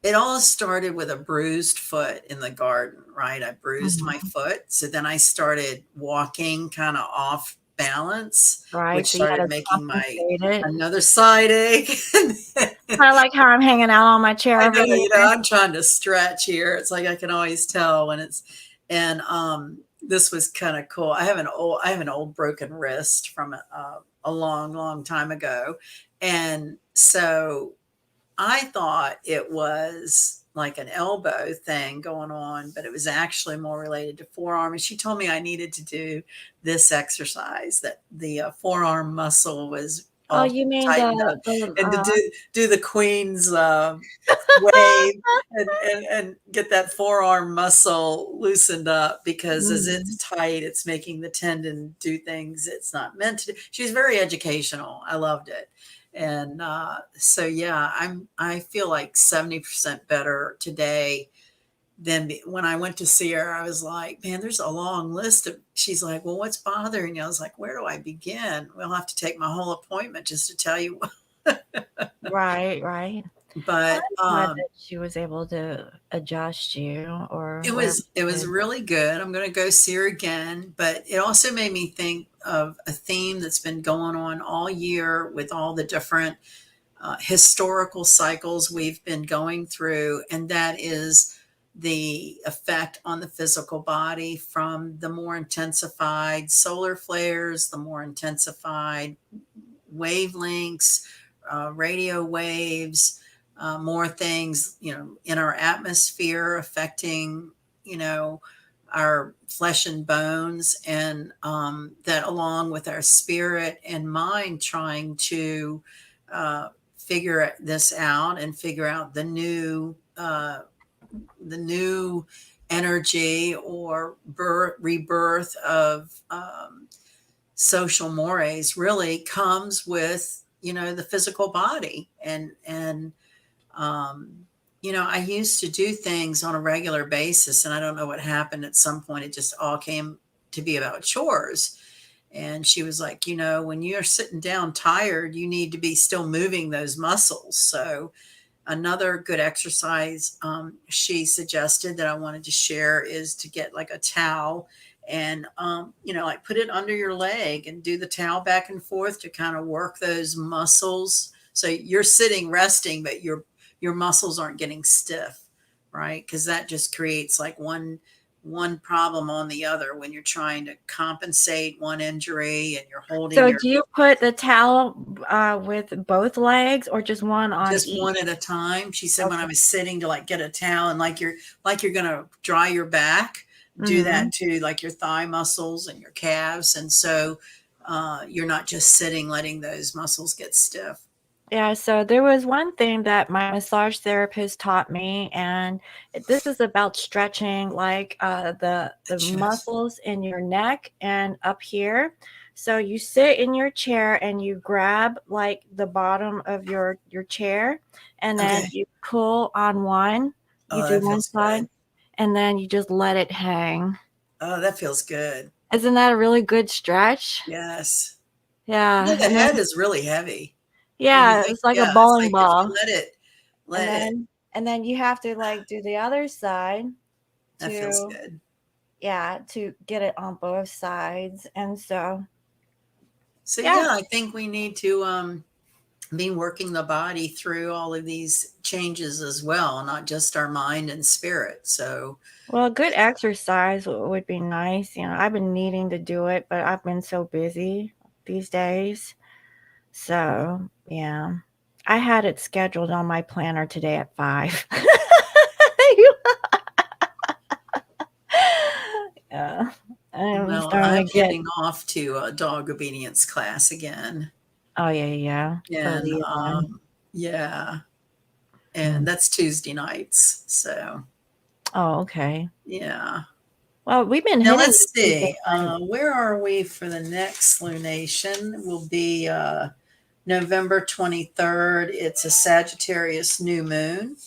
it all started with a bruised foot in the garden, right? I bruised my Mm-hmm. foot. So then I started walking kind of off balance, Right. which So you had started to making my compensate it. another side ache. Kind of like how I'm hanging out on my chair I over know, here. I'm trying to stretch here. It's like I can always tell when it's, and this was kind of cool. I have an old broken wrist from a long, long time ago, and so I thought it was like an elbow thing going on, but it was actually more related to forearm. And she told me I needed to do this exercise, that the forearm muscle was Oh, all you mean tightened up, the and to do the queen's wave and get that forearm muscle loosened up, because as it's Mhm. tight, it's making the tendon do things it's not meant to do. She's very educational. I loved it. And so yeah, I feel like 70% better today than when I went to see her. I was like, man, there's a long list of, she's like, well, what's bothering you? I was like, where do I begin? We'll have to take my whole appointment just to tell you. Right, right. Well, But I'm glad that she was able to adjust you or whatever it she was did. really good. I'm going to go see her again, but it also made me think of a theme that's been going on all year with all the different historical cycles we've been going through, and that is the effect on the physical body from the more intensified solar flares, the more intensified wavelengths, radio waves, more things, in our atmosphere affecting, you know, our flesh and bones, and that along with our spirit and mind trying to uh, figure this out and figure out the new energy or rebirth of social mores really comes with the physical body. And I used to do things on a regular basis, and I don't know what happened. At some point it just all came to be about chores. And she was like, when you're sitting down tired, you need to be still moving those muscles. So another good exercise she suggested that I wanted to share is to get like a towel and, like put it under your leg and do the towel back and forth to kind of work those muscles. So you're sitting resting, but your muscles aren't getting stiff, right? Because that just creates like one problem on the other when you're trying to compensate one injury and you're holding So your do you put the towel with both legs or just one on just each? one at a time. She said when I Okay. was sitting to like get a towel and like you're gonna dry your back, do Mm-hmm. that to like your thigh muscles and your calves, and so you're not just sitting letting those muscles get stiff. Yeah, so there was one thing that my massage therapist taught me, and this is about stretching like the Just muscles in your neck and up here. So you sit in your chair and you grab like the bottom of your chair, and then okay. you pull on one, you Oh, do that one feels good. side, and then you just let it hang. Oh, that feels good. Isn't that a really good stretch? Yes. Yeah, The and then head is really heavy when you yeah, think. it's like a Yeah, it's bowling like if you ball. And let it. then you have to like do the other side That feels to good. yeah, to get it on both sides. And so So yeah. yeah, I think we need to be working the body through all of these changes as well, not just our mind and spirit. So, Well, good exercise would be nice. You know, I've been needing to do it, but I've been so busy these days. So yeah. I had it scheduled on my planner today at 5. Yeah. I'm well, starting I'm to get heading off to a dog obedience class again. oh yeah, yeah. For And Leon. yeah, and Mm. that's Tuesday nights. So, Oh, okay. yeah. Well, we've been Now hitting let's these see. different. Where are we for the next lunation? Will be November 23rd. It's a Sagittarius new moon.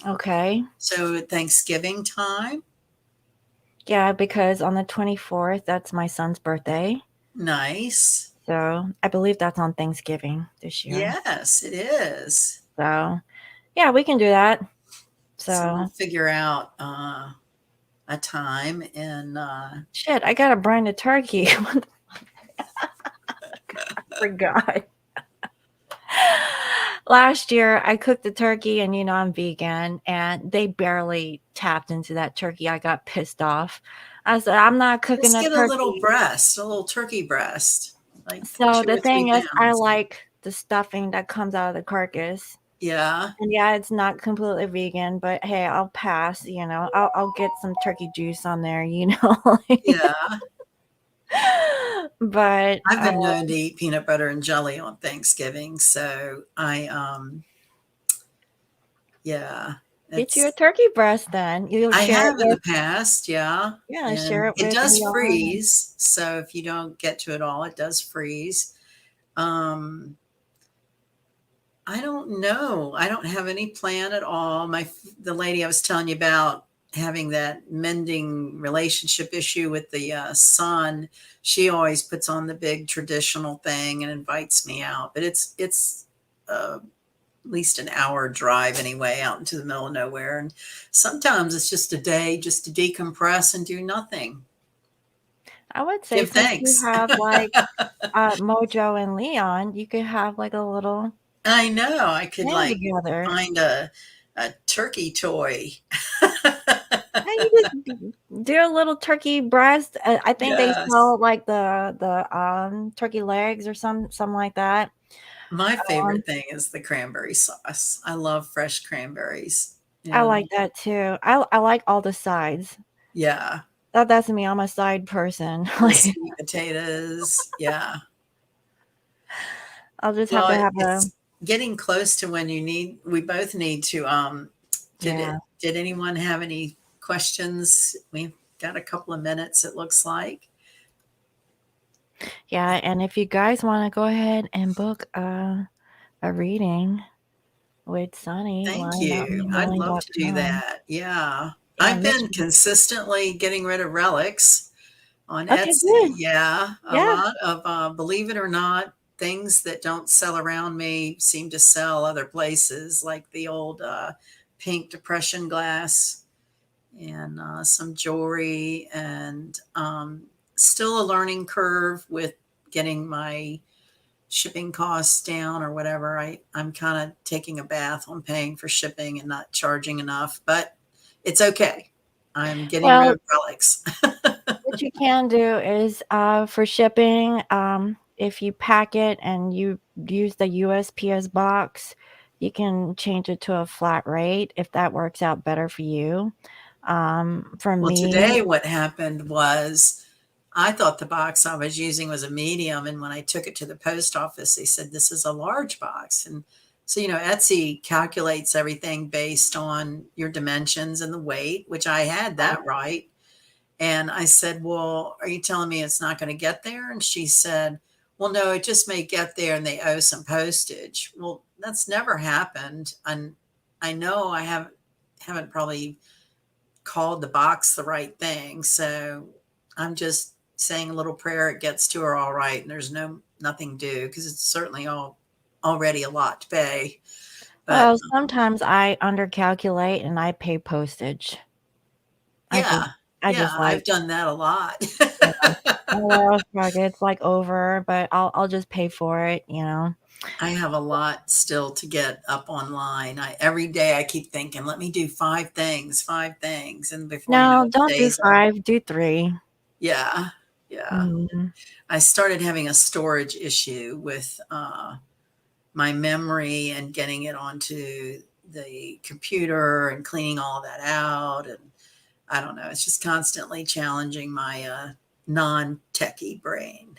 Okay. So, Thanksgiving time. Yeah, because on the 24th, that's my son's birthday. Nice. So I believe that's on Thanksgiving this year. Yes, it is. So yeah, we can do that. So we'll So figure out a time and shit, I gotta brine a turkey. I forgot. Last year, I cooked the turkey, and I'm vegan, and they barely tapped into that turkey. I got pissed off. I said, I'm not cooking just a get a little turkey. breast, a little turkey breast, like So two the or three thing is, I pounds. like the stuffing that comes out of the carcass. Yeah, And yeah, it's not completely vegan, but hey, I'll pass. I'll get some turkey juice on there. yeah. But I've been known to eat peanut butter and jelly on Thanksgiving, so yeah, get you a it's turkey breast then. You'll I share it have in the with, past, yeah, yeah, share and it it with does Leon. freeze, so if you don't get to it all, it does freeze. Um, I don't know. I don't have any plan at all. The lady I was telling you about having that mending relationship issue with the son, she always puts on the big traditional thing and invites me out, but it's at least an hour drive anyway, out into the middle of nowhere. And sometimes it's just a day just to decompress and do nothing. I would say Give since you thanks. have like Mojo and Leon, you could have like a little I know. I could thing like together. find a turkey toy. Yeah, you just do a little turkey breast. I think they Yes. sell like the turkey legs or something like that. My Um, favorite thing is the cranberry sauce. I love fresh cranberries. I like And that too. I like all the sides. yeah, That's me. I'm a side person. the Like sweet potatoes. Yeah. I'll just have to Well, have a it's getting close to when we both need to yeah. did anyone have any questions? We've got a couple of minutes, it looks like. Yeah, and if you guys want to go ahead and book a reading with Sunny, Thank you. I'd love to do lineuphealing.com. that. Yeah. Yeah, I've Mitch. been consistently getting rid of relics on Okay, Etsy. good. Yeah. A Yeah. lot of, believe it or not, things that don't sell around me seem to sell other places, like the old pink depression glass and some jewelry, and still a learning curve with getting my shipping costs down or whatever. I'm kind of taking a bath on paying for shipping and not charging enough, but it's okay. I'm getting rid Well, of relics. what you can do is for shipping, if you pack it and you use the USPS box, you can change it to a flat rate if that works out better for you. For Well, me, today what happened was I thought the box I was using was a medium, and when I took it to the post office, they said this is a large box. And so, Etsy calculates everything based on your dimensions and the weight, which I had that right. And I said, "Well, are you telling me it's not going to get there?" And she said, "Well, no, it just may get there and they owe some postage." Well, that's never happened. And I know I haven't probably called the box the right thing. So I'm just saying a little prayer it gets to her all right, and there's nothing due, because it's certainly already a lot to pay. But well, sometimes I undercalculate and I pay postage. I just, yeah, I yeah, just like, I've done that a lot. yeah. Oh, well, fuck it, it's like over, but I'll just pay for it. I have a lot still to get up online. Every day I keep thinking, let me do five things, and before you know No, it, the don't do day's up. 5, do 3. Yeah, yeah. Mhm. I started having a storage issue with my memory and getting it onto the computer and cleaning all that out. And I don't know, it's just constantly challenging my non-techie brain.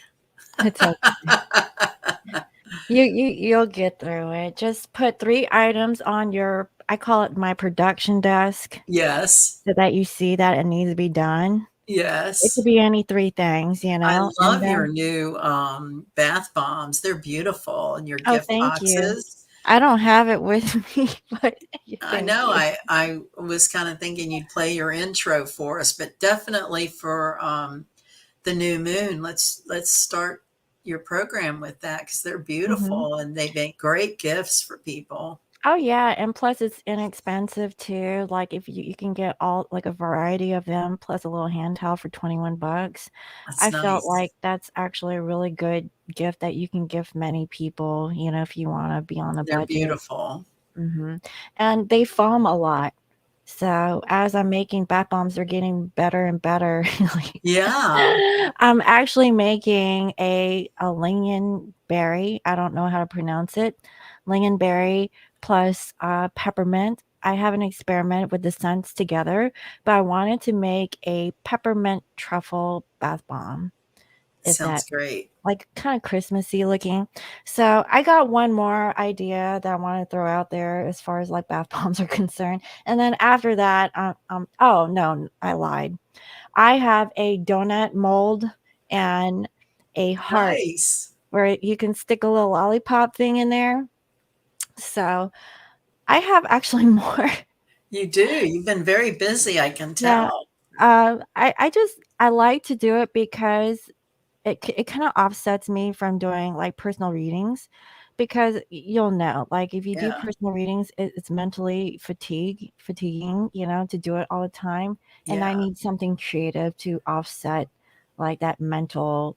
It's okay. You'll get through it. Just put 3 items on your, I call it my production desk, Yes, so that you see that it needs to be done. It could yes. be any 3 things, I and love your then new bath bombs. They're beautiful, and your oh, gift thank you. boxes. I don't have it with me, but I thank know you. I was kind of thinking you'd play your intro for us, but definitely for the new moon, let's start your program with that because they're Mhm. beautiful and they make great gifts for people. Oh, yeah, and plus it's inexpensive too, like, if you can get all like, a variety of them plus a little hand towel for 21 bucks. That's I felt nice. like that's actually a really good gift that you can give many people, if you wanna be on a They're budget. beautiful. Mhm, and they foam a lot. So, as I'm making bath bombs, they're getting better and better. Like, Yeah. I'm actually making a lingonberry, I don't know how to pronounce it, lingonberry plus, peppermint. I haven't experimented with the scents together, but I wanted to make a peppermint truffle bath bomb. If Sounds that great. like, kinda Christmassy looking. So, I got one more idea that I wanna throw out there as far as, like, bath bombs are concerned, and then after that, oh, no, I lied. I have a donut mold and a heart Nice. where you can stick a little lollipop thing in there. So, I have actually more. You do. You've been very busy, I can Yeah, tell. I like to do it because it kinda offsets me from doing, like, personal readings because you'll know, like, if you do Yeah. personal readings, it's mentally fatiguing, to do it all the time, and I Yeah. need something creative to offset, like, that mental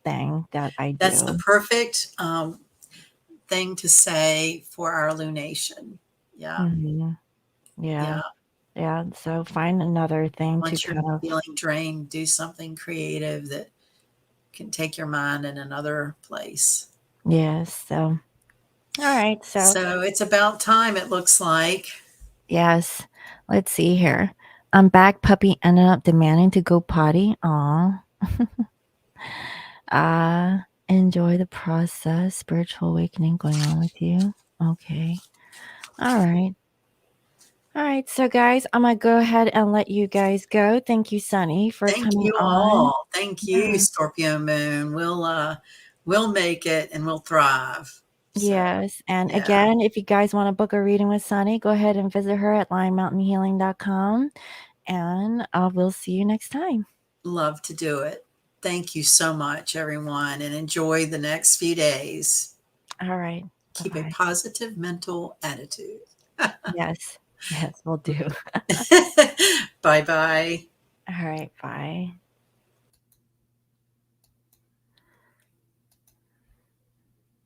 thing that I That's the do. perfect thing to say for our lunation. Yeah. Mhm. Yeah. Yeah. Yeah, so find another thing to Once you're kind of. feeling drained, do something creative that can take your mind in another place. Yes, so alright, so So it's about time, it looks like. yes. Let's see here. I'm back puppy ended up demanding to go potty. Aw. Enjoy the process, spiritual awakening going on with you. Okay. All right. All right. So, guys, I'm going to go ahead and let you guys go. Thank you, Sunny, for Thank coming you on. all. Thank you, Yeah. Scorpio Moon. We'll make it and we'll thrive. So Yes. And yeah, again, if you guys want to book a reading with Sunny, go ahead and visit her at lionmountainhealing.com. And we'll see you next time. love to do it. Thank you so much, everyone, and enjoy the next few days. All right. Bye Keep a bye. positive mental attitude. Yes. Yes, we'll do. Bye bye. All right. Bye.